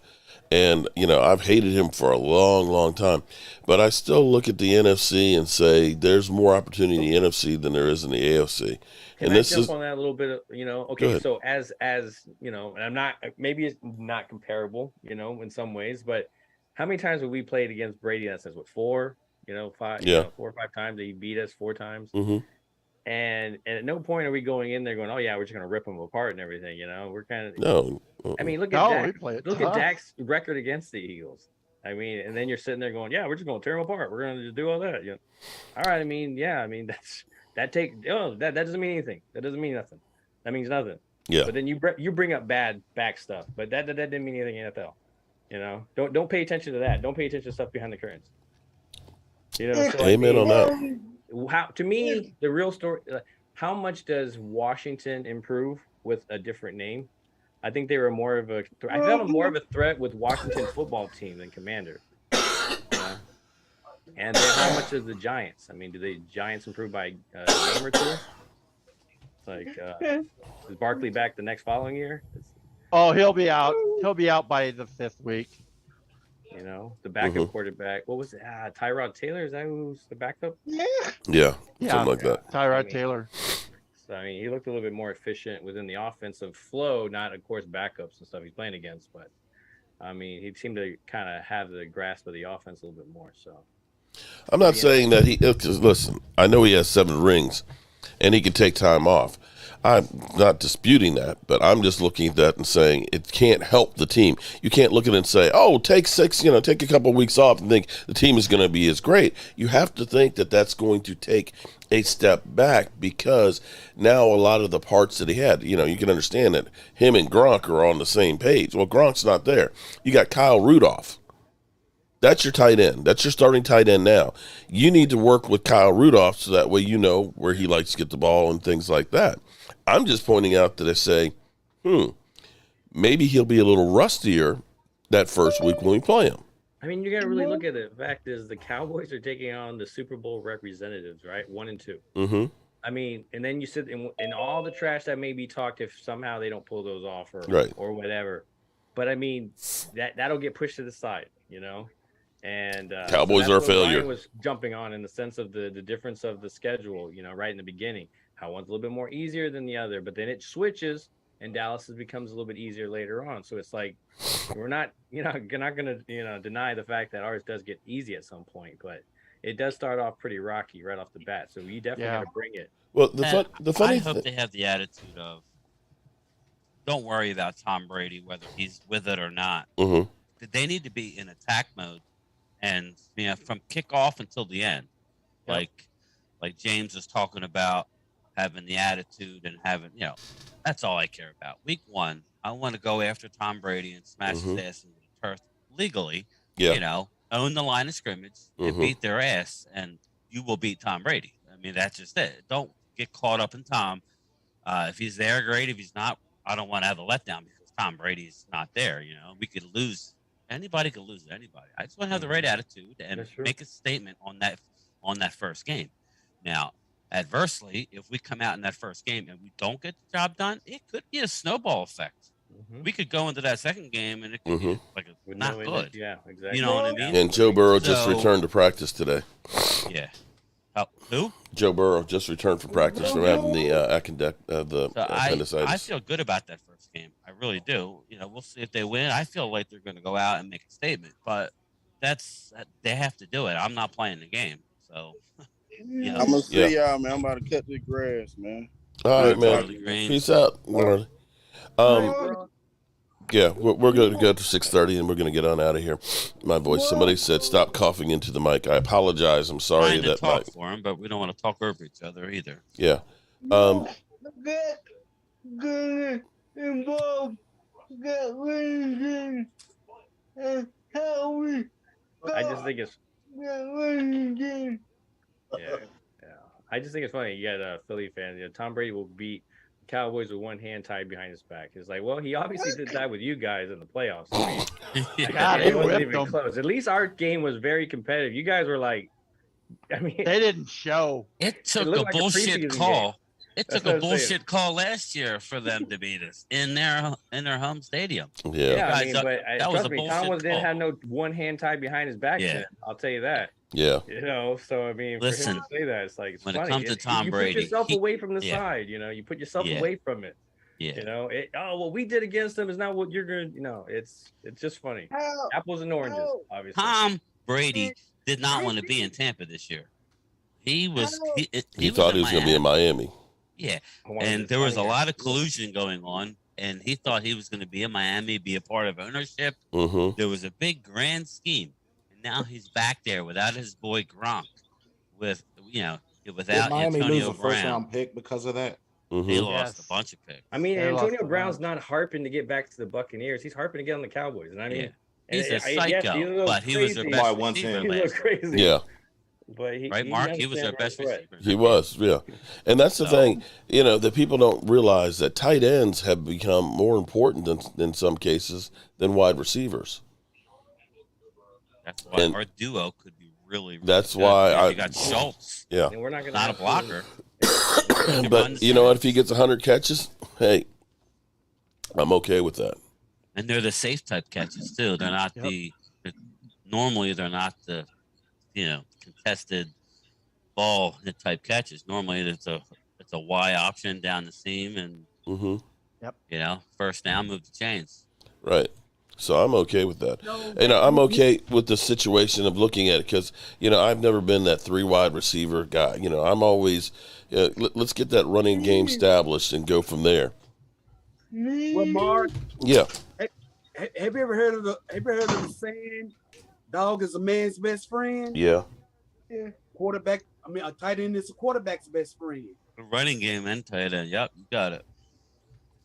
And, I've hated him for a long, long time. But I still look at the NFC and say there's more opportunity in the NFC than there is in the AFC. Can I jump on that a little bit? Okay, so as and I'm not, maybe it's not comparable, in some ways, but how many times have we played against Brady? That says 4, 5, 4 or 5 times that he beat us 4 times. Mm-hmm. And at no point are we going in there going, oh yeah, we're just gonna rip them apart and everything. We're kind of no. I mean, look at Dak's record against the Eagles. I mean, and then you're sitting there going, yeah, we're just gonna tear them apart. We're gonna just do all that. All right. I mean, that doesn't mean anything. That doesn't mean nothing. That means nothing. Yeah. But then you bring up bad back stuff, but that didn't mean anything in NFL. Don't pay attention to that. Don't pay attention to stuff behind the curtains. So amen on that. How, to me, the real story, how much does Washington improve with a different name? I think they were more of a threat with Washington football team than Commander. And then how much is the Giants? I mean, do the Giants improve by a game or 2? Like, is Barkley back the next following year? He'll be out. He'll be out by the 5th week. The backup quarterback. What was it? Tyrod Taylor? Is that who's the backup? Yeah, something like that. Tyrod Taylor. So, I mean, he looked a little bit more efficient within the offensive flow, not, of course, backups and stuff he's playing against, but I mean, he seemed to kind of have the grasp of the offense a little bit more. So, I'm not saying that he. Listen, I know he has 7 rings, and he can take time off. I'm not disputing that, but I'm just looking at that and saying it can't help the team. You can't look at it and say, "Oh, take 6, take a couple of weeks off and think the team is going to be as great." You have to think that that's going to take a step back because now a lot of the parts that he had, you can understand that him and Gronk are on the same page. Well, Gronk's not there. You got Kyle Rudolph. That's your tight end. That's your starting tight end now. You need to work with Kyle Rudolph so that way you know where he likes to get the ball and things like that. I'm just pointing out that I say, maybe he'll be a little rustier that first week when we play him. I mean, you got to really look at it. The fact is the Cowboys are taking on the Super Bowl representatives, right? 1 and 2. Mm-hmm. I mean, and then you sit in all the trash that may be talked if somehow they don't pull those off or whatever. But I mean, that'll get pushed to the side, And Cowboys are a failure. Ryan was jumping on in the sense of the difference of the schedule, right in the beginning. How one's a little bit more easier than the other, but then it switches and Dallas becomes a little bit easier later on. So it's like we're not going to deny the fact that ours does get easy at some point, but it does start off pretty rocky right off the bat. So you definitely got to bring it. Well, the funny I hope they have the attitude of don't worry about Tom Brady whether he's with it or not. Mm-hmm. They need to be in attack mode, and from kickoff until the end, like James was talking about having the attitude and having that's all I care about. Week 1, I want to go after Tom Brady and smash his ass into the turf legally. Own the line of scrimmage and beat their ass, and you will beat Tom Brady. I mean, that's just it. Don't get caught up in Tom. If he's there, great. If he's not, I don't want to have a letdown because Tom Brady's not there. We could lose. Anybody could lose to anybody. I just want to have the right attitude and make a statement on that first game. Now, adversely, if we come out in that first game and we don't get the job done, it could be a snowball effect. We could go into that second game and it could be not good. Yeah, exactly. You know what I mean? And Joe Burrow just returned to practice today. Yeah. Who? Joe Burrow just returned from practice from having the appendicitis. I feel good about that first game. I really do. We'll see if they win. I feel like they're going to go out and make a statement, but they have to do it. I'm not playing the game, so. I'm gonna see y'all, man. I'm about to cut the grass, man. All right, man. Peace out. Yeah, we're going to go to 6:30 and we're going to get on out of here. My voice. Somebody said stop coughing into the mic. I apologize. I'm sorry that. Talk for him, but we don't want to talk over each other either. Yeah. Get involved. Get reason. I just think it's. Yeah. I just think it's funny. You got a Philly fan. Tom Brady will beat Cowboys with one hand tied behind his back. It's like, well, he obviously did that with you guys in the playoffs. I mean, God, it wasn't even close. At least our game was very competitive. You guys were like, I mean, they didn't show. It took a bullshit call. It took a bullshit call last year for them to beat us in their home stadium. Yeah, I mean, but that was a bullshit call. Didn't have no one hand tied behind his back. Yeah, I'll tell you that. Yeah. So I mean, listen, for him to say that, it's like it's when funny. it comes to Tom Brady, you put yourself away from the side. You put yourself away from it. Yeah. What we did against them is not what you're gonna. It's just funny. Apples and oranges, obviously. Tom Brady did not want to be in Tampa this year. He was. He thought he was going to be in Miami. Yeah, and there was a lot of collusion going on, and he thought he was going to be in Miami, be a part of ownership. Mm-hmm. There was a big grand scheme, and now he's back there without his boy Gronk, without Miami Antonio lose a Brown. first-round pick because of that. Mm-hmm. He lost a bunch of picks. I mean, Antonio Brown's not harping to get back to the Buccaneers. He's harping to get on the Cowboys, and I mean, he's a psycho, but he was their best receiver. He looked crazy. Yeah. But Mark? He was their best receiver. He was, yeah. And that's the thing, that people don't realize that tight ends have become more important in some cases than wide receivers. That's why our duo could be really that's good. why you got Schultz. Yeah. And we're not a blocker. But you know what? If he gets 100 catches, hey, I'm okay with that. And they're the safe type catches too. They're not normally they're not the contested ball type catches. Normally it's it's a Y option down the seam, and you know, first down, move the chains. Right. So I'm okay with that. And I'm okay with the situation of looking at it because, you know, I've never been that 3 wide receiver guy. You know, I'm always, let's get that running game established and go from there. Well, Mark. Yeah. Have you ever heard of the saying, "Dog is a man's best friend"? Yeah. Yeah. Quarterback. I mean, a tight end is a quarterback's best friend. The running game and tight end. Yep, you got it.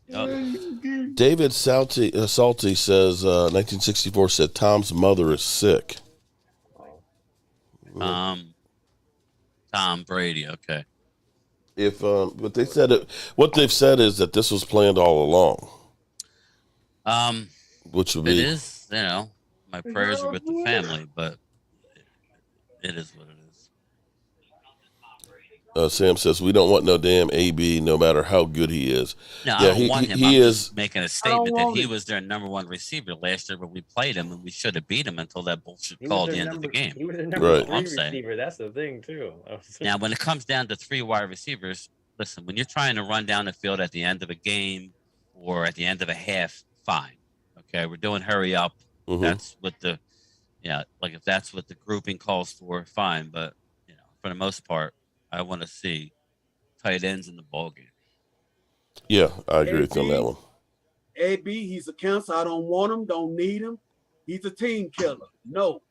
Yep. David Salty says 1964 said Tom's mother is sick. Tom Brady. Okay. If what they've said is that this was planned all along. Which would be, it is, you know, my prayers are with the family, but it is what it is. Sam says we don't want no damn AB, no matter how good he is. No, yeah, I don't want him. He I'm is just making a statement that he was their number 1 receiver last year, but we played him and we should have beat him until that bullshit call at the end of the game. He was their number 3 receiver. That's the thing too. Now, when it comes down to 3 wide receivers, listen, when you're trying to run down the field at the end of a game or at the end of a half, fine. Okay, we're doing hurry up. That's what the, like if that's what the grouping calls for, fine. But you know, for the most part, I want to see tight ends in the ball game. Yeah, I agree with you on that one. AB, he's a cancer. I don't want him. Don't need him. He's a team killer. No.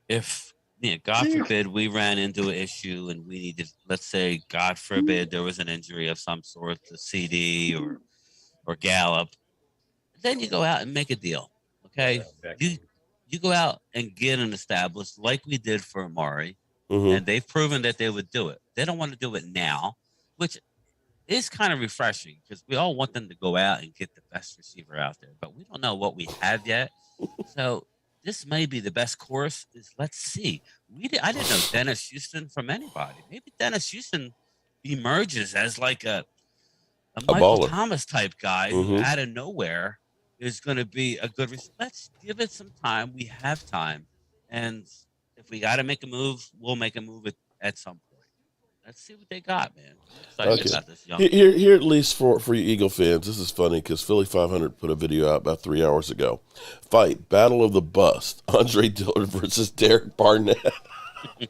If God forbid we ran into an issue and we needed, let's say, God forbid there was an injury of some sort to CD or Gallup, then you go out and make a deal. Okay, you go out and get an established like we did for Amari, and they've proven that they would do it. They don't want to do it now, which is kind of refreshing because we all want them to go out and get the best receiver out there, but we don't know what we have yet. So this may be the best course. Let's see. I didn't know Dennis Houston from anybody. Maybe Dennis Houston emerges as like a Michael baller. Thomas type guy who out of nowhere is going to be a good receiver. Let's give it some time. We have time. And if we got to make a move, we'll make a move at some point. Let's see what they got, man. I'm excited about this young here, at least for you Eagle fans, this is funny because Philly 500 put a video out about 3 hours ago. Fight, Battle of the Bust, Andre Dillard versus Derek Barnett. Dude,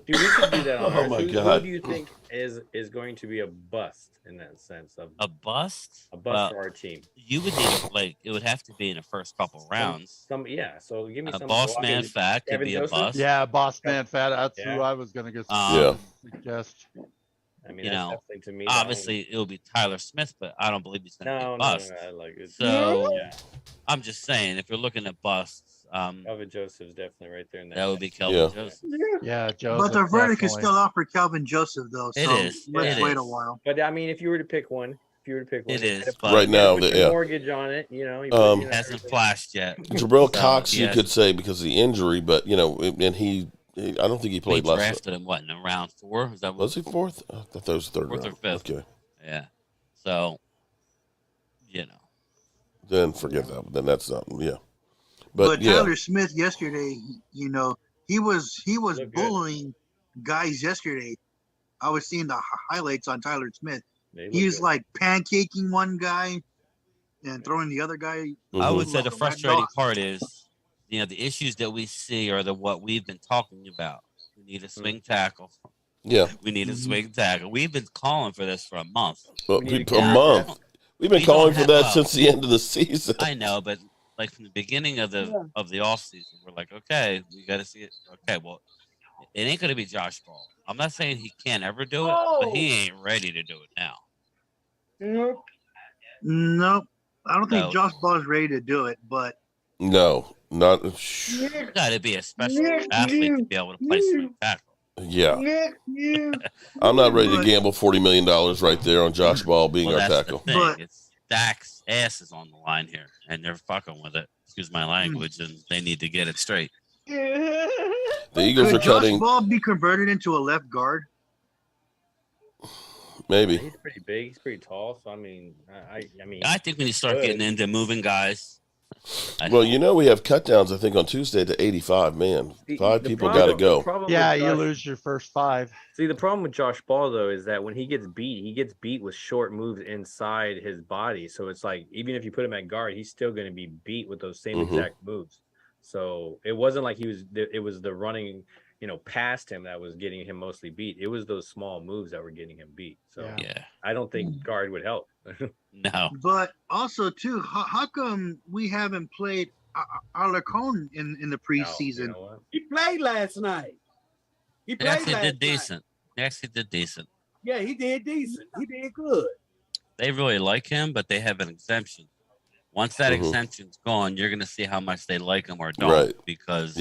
we should do that on Oh, my who, God. Who do you think is going to be a bust in that sense of a bust? A bust for our team. You would need it would have to be in the first couple rounds. So give me some. Boss man fat could be a bust. Yeah, boss man fat. That's who I was going to suggest. I mean, you that's know, definitely to me. obviously it will be Tyler Smith, but I don't believe he's going to be a bust. No, I like it. So I'm just saying, if you're looking at busts, Kelvin Joseph's definitely right there in that would be Kelvin Joseph. Yeah, Joseph. But the verdict is still out for Calvin Joseph, though. So It is. let's It wait is. a while. But I mean, if you were to pick one, It is. put Right now, your mortgage on it. You know, hasn't flashed yet. Jabril Cox, you could say because of the injury, but you know, and he I don't think he played We last. drafted him in round 4? Is that Was he 4th? I thought that was 3rd 4th or round. 5th? Okay. Yeah. So, you know. Then forget that. Then that's not. Yeah. But Tyler Smith yesterday, you know, he was bullying guys yesterday. I was seeing the highlights on Tyler Smith. He was like pancaking one guy and throwing the other guy. I would say the frustrating part is, you know, the issues that we see are what we've been talking about. We need a swing tackle. Yeah. We need a swing tackle. We've been calling for this for a month. Well, a month. We've been calling for that since the end of the season. I know, but like from the beginning of the off season, we're like, okay, we got to see it. Okay, well, it ain't going to be Josh Ball. I'm not saying he can't ever do it, but he ain't ready to do it now. Nope. I don't think Josh Ball's ready to do it, but No, not. You got to be a special athlete to be able to play swing tackle. Yeah. I'm not ready to gamble $40 million right there on Josh Ball being our that's tackle. The thing. It's Dak's ass is on the line here, and they're fucking with it. Excuse my language, and they need to get it straight. The Eagles are cutting. Josh Ball be converted into a left guard? Maybe. He's pretty big. He's pretty tall. So I mean, I mean, I think when you start getting into moving guys, Well, we have cut downs, I think, on Tuesday to 85. Man, five people got to go. Yeah, you lose your first 5. See, the problem with Josh Ball, though, is that when he gets beat with short moves inside his body. So it's like, even if you put him at guard, he's still going to be beat with those same exact moves. So it wasn't like it was the running, past him that was getting him mostly beat. It was those small moves that were getting him beat. So yeah, I don't think guard would help. No. But also, too, how come we haven't played Alarcon in the preseason? He played last night. He actually did decent. He actually did decent. Yeah, he did decent. He did good. They really like him, but they have an exemption. Once that exemption's gone, you're going to see how much they like him or don't. Right. Because,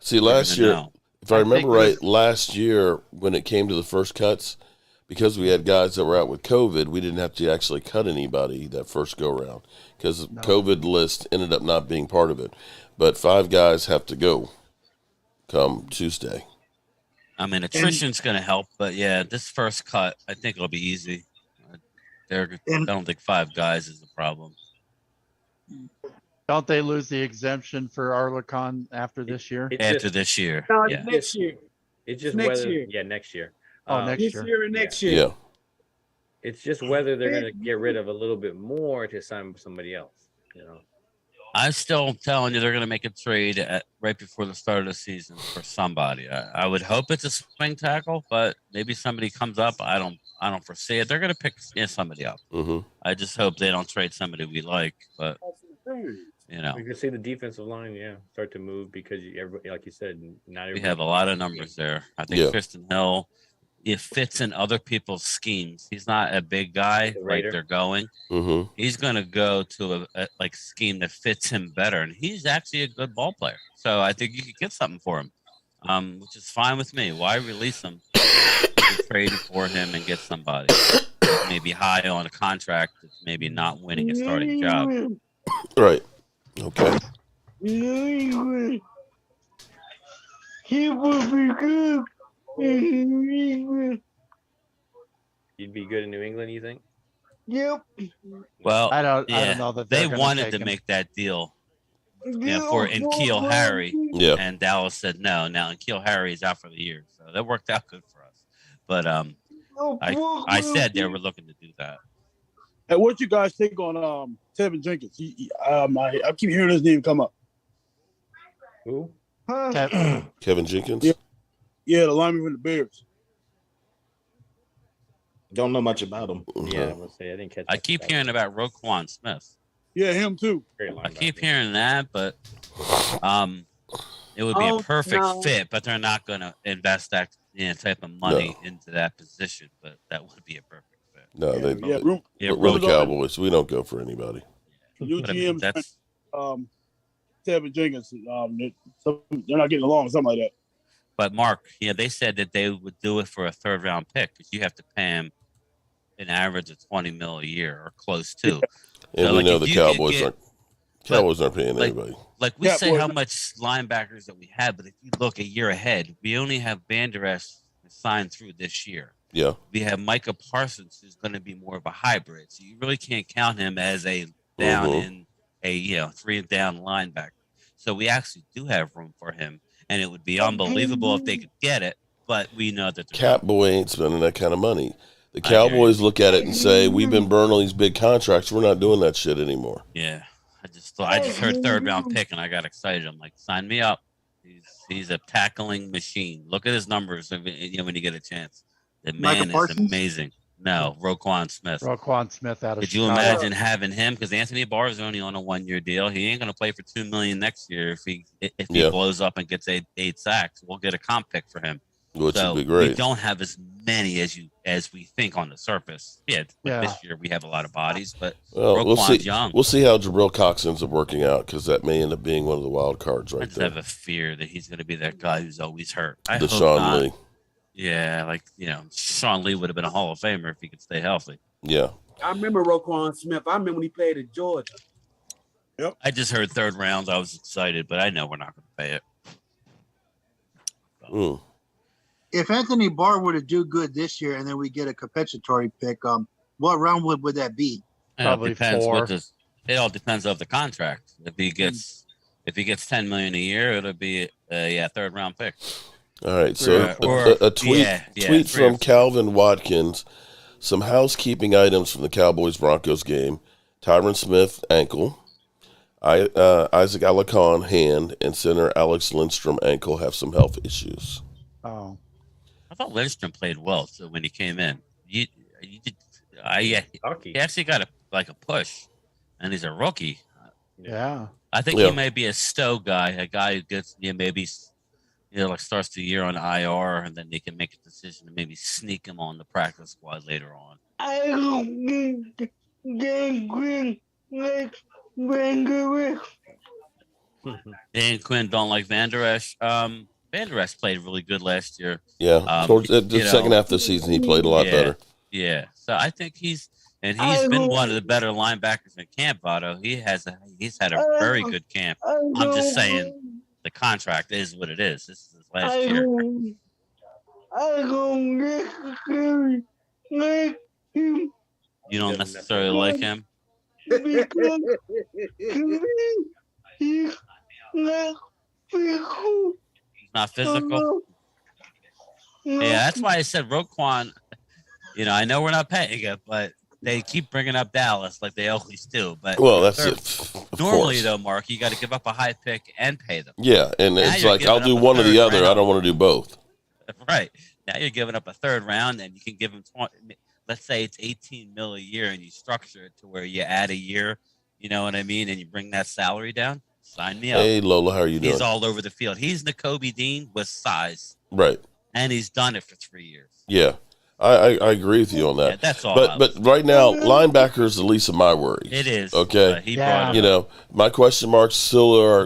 See, last year, if I remember right, last year when it came to the first cuts, because we had guys that were out with COVID, we didn't have to actually cut anybody that first go round because the COVID list ended up not being part of it. But 5 guys have to go come Tuesday. I mean, attrition's going to help, but yeah, this first cut, I think it'll be easy. I don't think 5 guys is the problem. Don't they lose the exemption for Arlecon after this year? After this year. No, yeah. next year. It's just next whether, year. Yeah, next year. Oh, next this year. year and next year. Yeah. It's just whether they're going to get rid of a little bit more to sign somebody else. I'm still telling you they're going to make a trade right before the start of the season for somebody. I would hope it's a swing tackle, but maybe somebody comes up. I don't foresee it. They're going to pick somebody up. I just hope they don't trade somebody we like. But we can see the defensive line, start to move because like you said, we have a lot of numbers there. I think Kristen Hill, it fits in other people's schemes. He's not a big guy like they're going. He's going to go to a scheme that fits him better, and he's actually a good ball player. So I think you could get something for him, which is fine with me. Why release him? Trade for him and get somebody maybe high on a contract that's maybe not winning a starting job. Right. Okay. He will be good. You'd be good in New England, you think? Yep. Well, I don't know that they wanted to make that deal for N'Keal Harry. Yeah. And Dallas said no. Now N'Keal Harry is out for the year, so that worked out good for us. But I said they were looking to do that. Hey, what you guys think on Tevin Jenkins? I keep hearing his name come up. Who? Kevin Jenkins? Yeah, the lineman from the Bears. Don't know much about him. Yeah, I say I didn't catch. I keep hearing about Roquan Smith. Yeah, him too. I keep hearing that, but it would be a perfect fit. But they're not going to invest that type of money into that position. But that would be a perfect fit. No, we're the Cowboys. We don't go for anybody. UGM, that's Tevin Jenkins. They're not getting along, or something like that. But Mark, they said that they would do it for a 3rd round pick because you have to pay him an average of $20 million a year or close to. And so, we know the Cowboys aren't paying anybody. Like we say how much linebackers that we have, but if you look a year ahead, we only have Van Der Esch signed through this year. Yeah. We have Micah Parsons, who's going to be more of a hybrid. So you really can't count him as a down in a 3-down linebacker. So we actually do have room for him. And it would be unbelievable if they could get it, but we know that Cap Boy ain't spending that kind of money. The Cowboys look at it and say, "We've been burning all these big contracts. We're not doing that shit anymore." Yeah, I just heard 3rd round pick and I got excited. I'm like, sign me up. He's a tackling machine. Look at his numbers when you get a chance. The man is amazing. No, Roquan Smith. Roquan Smith out of Could you imagine having him? Because Anthony Barr is only on a 1-year deal. He ain't going to play for $2 million next year if he blows up and gets 8 sacks. We'll get a comp pick for him. Which would be great. We don't have as many as we think on the surface. This year we have a lot of bodies, but we'll see. Young. We'll see how Jabril Cox ends up working out because that may end up being one of the wild cards right there. I just have a fear that he's going to be that guy who's always hurt. Deshaun Lee. Yeah, Sean Lee would have been a Hall of Famer if he could stay healthy. Yeah. I remember Roquan Smith. I remember when he played at Georgia. Yep. I just heard 3rd round. I was excited, but I know we're not going to pay it. So. If Anthony Barr were to do good this year and then we get a compensatory pick, what round would that be? Probably depends 4. It all depends on the contract. If he gets $10 million a year, it'll be a third round pick. All right. So a tweet from Calvin Watkins. Some housekeeping items from the Cowboys-Broncos game. Tyron Smith, ankle. Isaac Alarcon, hand. And center Alex Lindstrom, ankle, have some health issues. Oh. I thought Lindstrom played well so when he came in. He actually got a push, and he's a rookie. Yeah. I think he may be a stow guy, a guy who gets starts the year on IR, and then they can make a decision to maybe sneak him on the practice squad later on. I don't think Dan Quinn likes Van Der Esch. Dan Quinn don't like Van Der Esch. Van Der Esch played really good last year. Yeah, towards the second half of the season, he played a lot better. Yeah, so I think he's been one of the better linebackers in camp, Votto. He's had a very good camp. I'm just saying the contract is what it is. This is his last year. I don't necessarily like him. You don't necessarily like him? Because to me, he's not physical. He's not physical? Yeah, that's why I said Roquan. I know we're not paying it, but they keep bringing up Dallas like they always do. But that's it. Normally, though, Mark, you got to give up a high pick and pay them. Yeah, and now it's like I'll do one or the other. I don't want to do both. Right. Now you're giving up a third round, and you can give them 20. Let's say it's $18 million a year, and you structure it to where you add a year. You know what I mean? And you bring that salary down. Sign me up. Hey, Lola, how are you doing? He's all over the field. He's Nakobe Dean with size. Right. And he's done it for 3 years. Yeah. I agree with you on that. Yeah, that's all. But right now, linebacker is the least of my worries. It is. Okay. My question marks still are.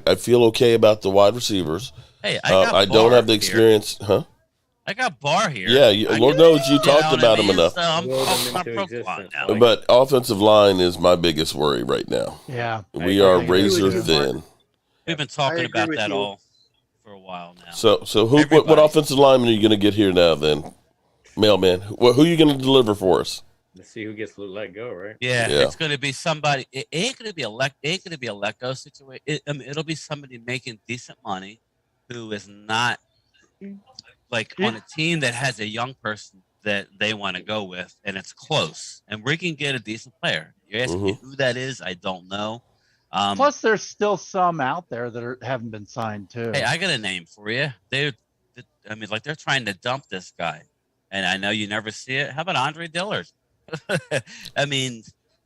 I feel okay about the wide receivers. Hey, I don't have the experience, huh? I got Barr here. Yeah, Lord knows you talked about him enough. So I'm now. But offensive line is my biggest worry right now. Yeah, we are razor thin. We've been talking about that all for a while now. So what offensive lineman are you going to get here now? Then, mailman, who are you going to deliver for us? Let's see who gets let go, right? Yeah, it's going to be somebody. It ain't going to be a let go situation. It'll be somebody making decent money who is not on a team that has a young person that they want to go with, and it's close, and we can get a decent player. You're asking me who that is? I don't know. Plus, there's still some out there that haven't been signed too. Hey, I got a name for you. They're trying to dump this guy, and I know you never see it. How about Andre Dillard?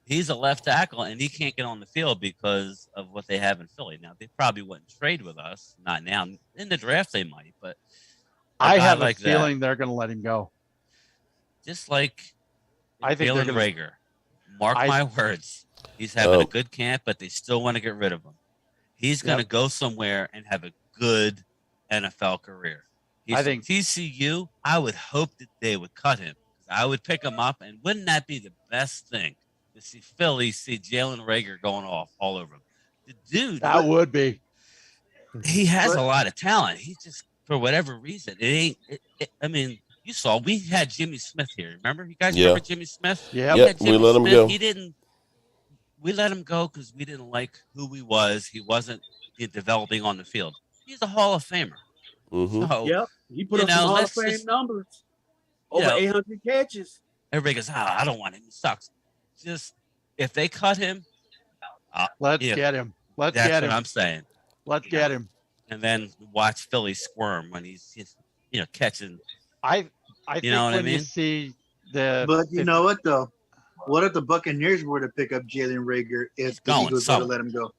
He's a left tackle, and he can't get on the field because of what they have in Philly. Now, they probably wouldn't trade with us. Not now. In the draft, they might, but I have a feeling they're going to let him go. Just like I think Jalen Rager. Mark my words. He's having a good camp, but they still want to get rid of him. He's going to go somewhere and have a good NFL career. I think TCU, I would hope that they would cut him. I would pick him up, and wouldn't that be the best thing to see Philly see Jalen Rager going off all over him? The dude. That would be. He has a lot of talent. He just, for whatever reason, you saw we had Jimmy Smith here. Remember? You guys remember Jimmy Smith? Yeah. We let him go. We let him go because we didn't like who he was. He wasn't developing on the field. He's a Hall of Famer. Mm-hmm. So, he put up some Hall of Fame numbers. Over 800 catches. Everybody goes, I don't want him. He sucks. Just, if they cut him, let's get him. That's what I'm saying. Let's get him. And then watch Philly squirm when he's catching. I think when you see But you know what, though? What if the Buccaneers were to pick up Jalen Rager if the Eagles were to let him go?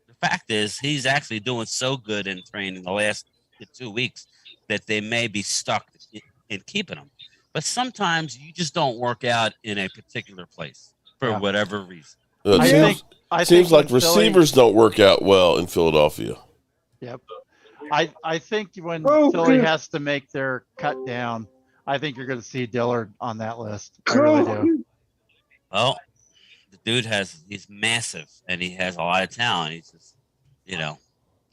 The fact is, he's actually doing so good in training the last 2 weeks that they may be stuck in keeping him. But sometimes you just don't work out in a particular place for whatever reason. It seems like receivers don't work out well in Philadelphia. Yep. I think when Philly has to make their cut down, I think you're going to see Dillard on that list. I really do. Well, the dude he's massive and he has a lot of talent. He's just,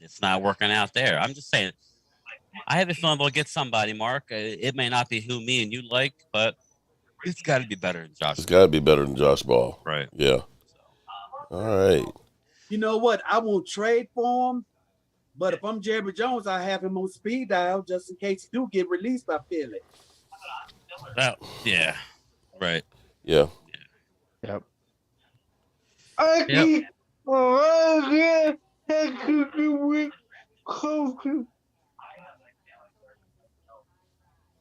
it's not working out there. I'm just saying, I have a feeling they'll get somebody, Mark. It may not be who me and you like, but it's got to be better than Josh. It's got to be better than Josh Ball. Right. Yeah. All right. You know what? I won't trade for him, but if I'm Jerry Jones, I have him on speed dial just in case he do get released by Philly. Yeah. Right. Yeah. Yep. Yep.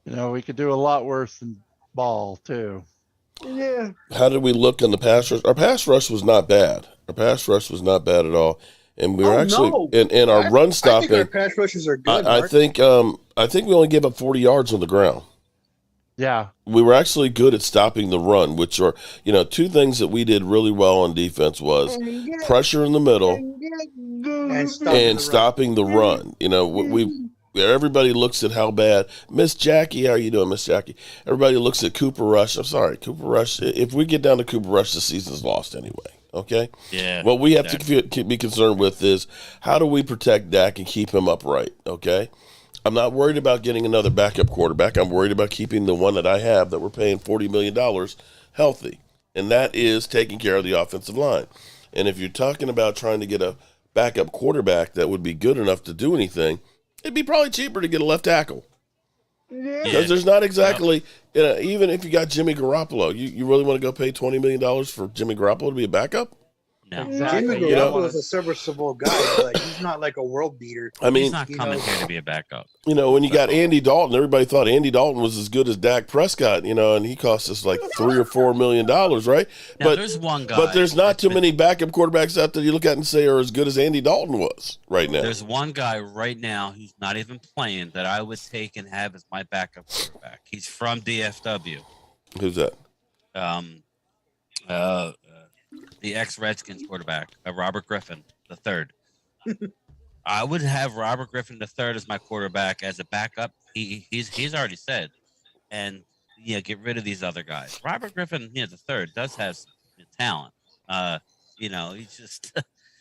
You know, we could do a lot worse than ball too. Yeah. How did we look on the pass rush? Our pass rush was not bad. Our pass rush was not bad at all, and we were actually in our run stopping. I think our pass rushes are good. I think we only gave up 40 yards on the ground. Yeah. We were actually good at stopping the run, which are, two things that we did really well on defense was pressure in the middle and stopping the run. Everybody looks at how bad Miss Jackie. How are you doing, Miss Jackie? Everybody looks at Cooper Rush. I'm sorry, Cooper Rush. If we get down to Cooper Rush, the season's lost anyway. Okay. Yeah. What we have to be concerned with is how do we protect Dak and keep him upright. Okay. I'm not worried about getting another backup quarterback. I'm worried about keeping the one that I have that we're paying $40 million healthy, and that is taking care of the offensive line. And if you're talking about trying to get a backup quarterback that would be good enough to do anything, it'd be probably cheaper to get a left tackle. Because there's not exactly, even if you got Jimmy Garoppolo, you really want to go pay $20 million for Jimmy Garoppolo to be a backup? No. Jimmy Garoppolo is a serviceable guy, but he's not like a world beater. I mean, he's not coming here to be a backup. When you got Andy Dalton, everybody thought Andy Dalton was as good as Dak Prescott, and he cost us like $3 or $4 million, right? Now, there's one guy. But there's not too many backup quarterbacks out there you look at and say are as good as Andy Dalton was right now. There's one guy right now who's not even playing that I would take and have as my backup quarterback. He's from DFW. Who's that? The ex-Redskins quarterback, Robert Griffin III. I would have Robert Griffin III as my quarterback as a backup. He's already said, and get rid of these other guys. Robert Griffin III does have some talent. He's just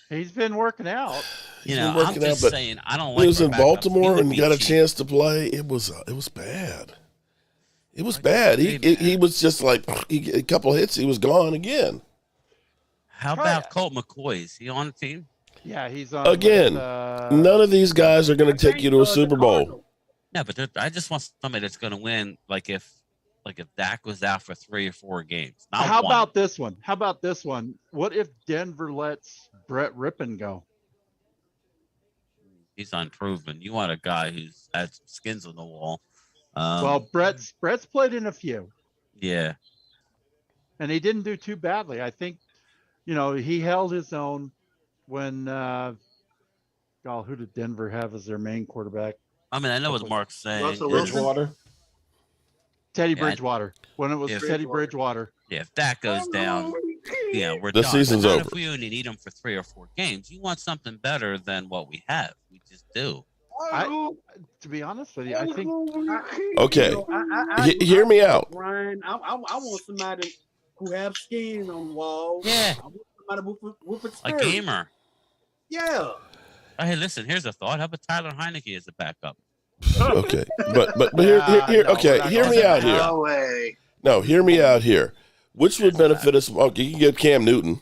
he's been working out. I'm just saying I don't like. He was in Baltimore and got a cheap. chance to play. It was bad. It was bad. He was just like a couple hits, he was gone again. How about Colt McCoy? Is he on the team? Yeah, he's on. Again, none of these guys are going to take you to a Super Bowl. Yeah, but I just want somebody that's going to win. Like if Dak was out for 3 or 4 games. How about this one? What if Denver lets Brett Rippon go? He's unproven. You want a guy who's has skins on the wall. Well, Brett's played in a few. Yeah. And he didn't do too badly. I think, he held his own when, who did Denver have as their main quarterback? I mean, I know what Mark's saying. Bridgewater. Teddy Bridgewater. When it was Teddy Bridgewater. Yeah, if that goes down, we're the done. season's but not over. If we only need him for 3 or 4 games, you want something better than what we have. We just do. To be honest with you, I think. Okay, hear me out. Brian, I want somebody who have skin on the wall. Yeah. I want somebody with A experience. gamer. Yeah. Hey, listen. Here's a thought. How about Tyler Heineke as a backup? Okay, but here. Okay, hear me out here. No way. No, hear me out here. Which would benefit us? Okay, you can get Cam Newton.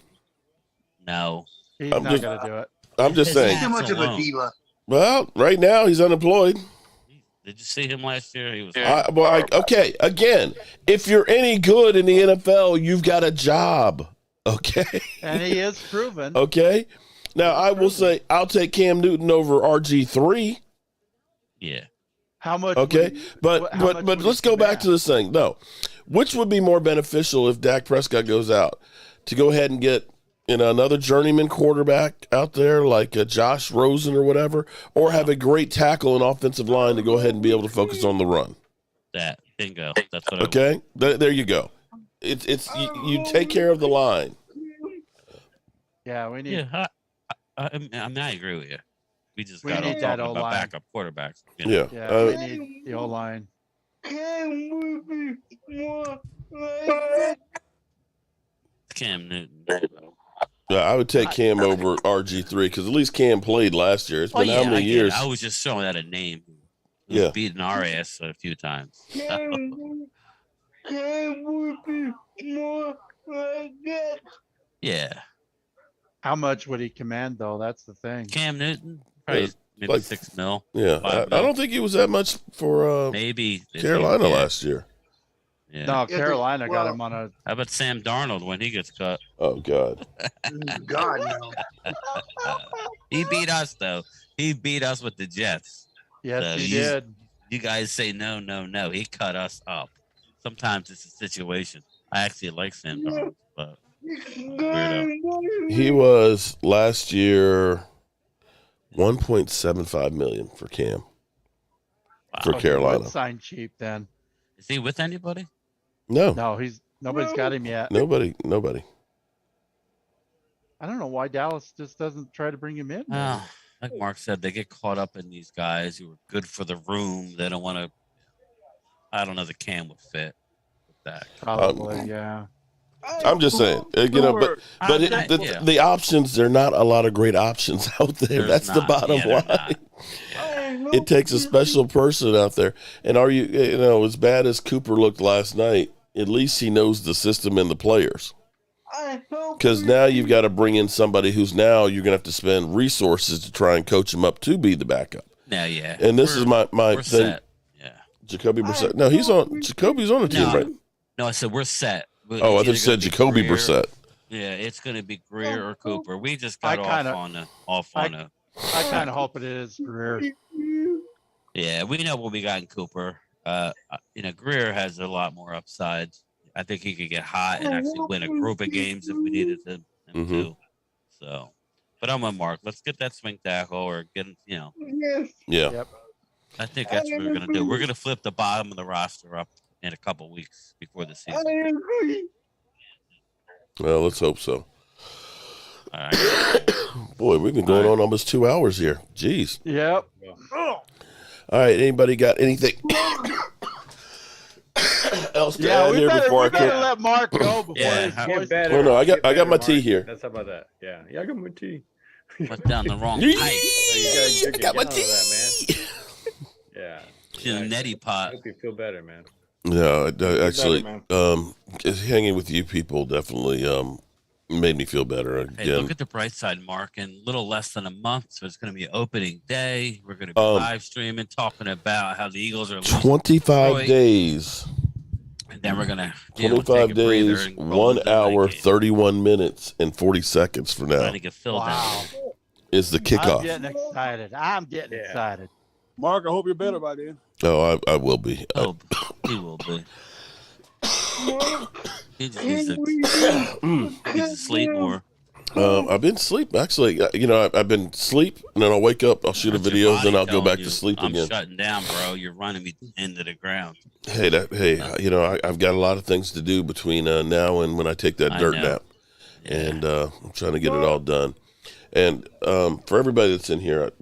No, he's not going to do it. I'm just saying. He's too much of a diva. Well, right now he's unemployed. Did you see him last year? He was. Okay, again, if you're any good in the NFL, you've got a job. Okay. And he is proven. Okay. Now I will say I'll take Cam Newton over RG3. Yeah. How much? Okay, but let's go back to this thing. No, which would be more beneficial if Dak Prescott goes out? To go ahead and get another journeyman quarterback out there like Josh Rosen or whatever, or have a great tackle and offensive line to go ahead and be able to focus on the run. That bingo. That's what. Okay, there you go. It's you take care of the line. Yeah, we need. Yeah, I mean, I agree with you. We just got need to that talk about O-line. backup quarterbacks. Yeah, we need the O-line. Cam Newton. Yeah, I would take Cam over RG3 because at least Cam played last year. It's been how many I get years? it. I was just throwing out a name. Yeah, beating our ass a few times. Yeah. How much would he command though? That's the thing. Cam Newton, probably maybe like $6 million. Yeah, I don't think he was that much for maybe Carolina last year. Yeah. No, Carolina got him on a. How about Sam Darnold when he gets cut? Oh God. God no. He beat us though. He beat us with the Jets. Yes, so he did. You guys say no. He cut us up. Sometimes it's a situation. I actually like Sam Darnold, but weirdo. He was last year $1.75 million for Cam. For Carolina. He would sign cheap then. Is he with anybody? No. No, nobody's got him yet. Nobody. I don't know why Dallas just doesn't try to bring him in. Like Mark said, they get caught up in these guys who are good for the room. They don't want to. I don't know. The Cam would fit with that. Probably, yeah. I'm just saying, but the options, there are not a lot of great options out there. That's the bottom line. It takes a special person out there. And are you as bad as Cooper looked last night, at least he knows the system and the players. Because now you've got to bring in somebody who's now you're going to have to spend resources to try and coach him up to be the backup. Yeah. And this is my thing. Set. Yeah. Jacoby Brissett. No, Jacoby's on the team, right? No, I said we're set. I thought you said Jacoby Brissett. Yeah, it's going to be Greer or Cooper. We just got off on a. I kind of hope it is Greer. Yeah, we know what we got in Cooper. Greer has a lot more upside. I think he could get hot and actually win a group of games if we needed him to. So, but I'm with Mark. Let's get that swing tackle or get him. Yeah. Yep. I think that's what we're going to do. We're going to flip the bottom of the roster up in a couple weeks before the season. Well, let's hope so. All right. Boy, we've been going on almost 2 hours here. Jeez. Yep. All right. Anybody got anything else to add here before I better let Mark go before no, I got my tea here. That's how about that? Yeah, I got my tea. Went down the wrong pipe. I got my tea. Yeah. In a neti pot. I hope you feel better, man. Yeah, actually, hanging with you people definitely made me feel better. Again. Hey, look at the bright side, Mark. In a little less than a month, so it's going to be opening day. We're going to be live streaming, talking about how the Eagles are 25 days. And then we're going to 25 days, 1 hour, 31 minutes, and 40 seconds from now. Trying to get filled down. Is the kickoff. I'm getting excited. Mark, I hope you're better by then. Oh, I will be. Oh, he will be. He just needs to sleep more. I've been asleep, actually. I've been asleep, and then I'll wake up, I'll shoot a video, then I'll go back to sleep again. I'm shutting down, bro. You're running me into the ground. I've got a lot of things to do between now and when I take that dirt nap. Yeah. And I'm trying to get it all done. And for everybody that's in here,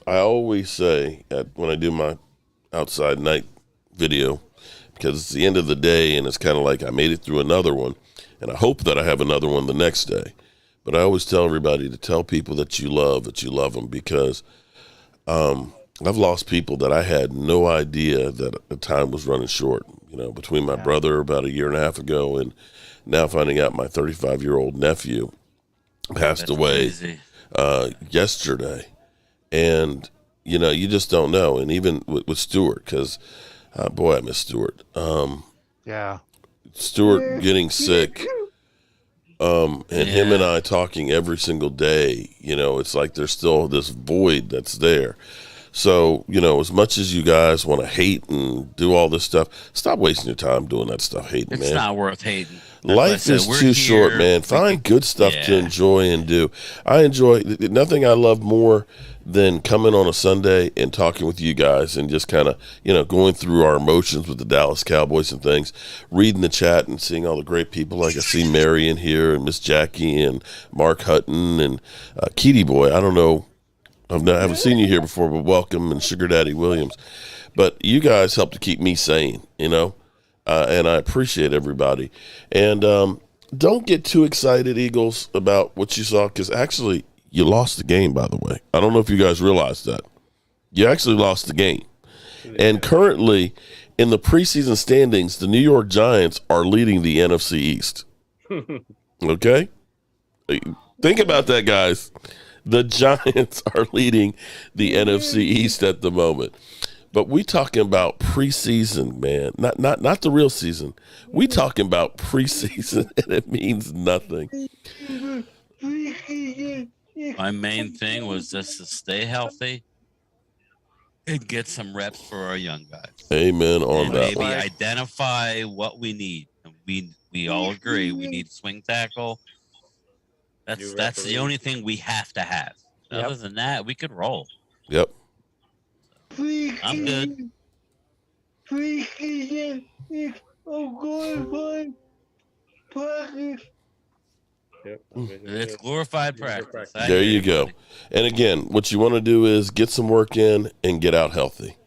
I always say when I do my outside night video, because it's the end of the day and it's kind of like I made it through another one, and I hope that I have another one the next day. But I always tell everybody to tell people that you love them, because I've lost people that I had no idea that the time was running short. Between my brother about a year and a half ago and now finding out my 35-year-old nephew passed away yesterday. And, you just don't know. And even with Stewart, because, boy, I miss Stewart. Stewart getting sick, and him and I talking every single day, it's like there's still this void that's there. So, as much as you guys want to hate and do all this stuff, stop wasting your time doing that stuff, hating, man. It's not worth hating. Life is too short, man. Find good stuff to enjoy and do. I enjoy nothing I love more than coming on a Sunday and talking with you guys and just kind of, going through our emotions with the Dallas Cowboys and things, reading the chat and seeing all the great people. Like I see Mary in here and Miss Jackie and Mark Hutton and Keaty Boy. I don't know. I haven't seen you here before, but welcome, and Sugar Daddy Williams. But you guys help to keep me sane, and I appreciate everybody. And don't get too excited, Eagles, about what you saw, because actually you lost the game, by the way. I don't know if you guys realized that. You actually lost the game. And currently, in the preseason standings, the New York Giants are leading the NFC East. Okay? Think about that, guys. The Giants are leading the NFC East at the moment. But we talking about preseason, man. Not the real season. We talking about preseason, and it means nothing. My main thing was just to stay healthy and get some reps for our young guys. Amen on and that. Maybe identify what we need. And we all agree we need swing tackle. That's the only thing we have to have. Other than that, we could roll. Yep. I'm good. Preseason is a glorified practice. It's glorified practice. There you go. And again, what you want to do is get some work in and get out healthy.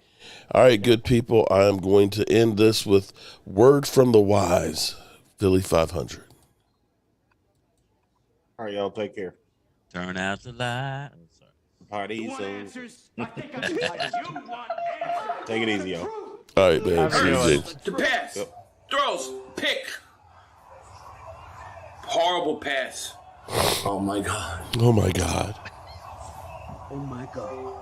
All right, good people. I am going to end this with word from the wise. Philly 500. All right, y'all. Take care. Turn out the light. Party. Take it easy, y'all. All right, man. See you, James. The pass. Throws. Pick. Horrible pass. Oh, my God. Oh, my God. Oh my God.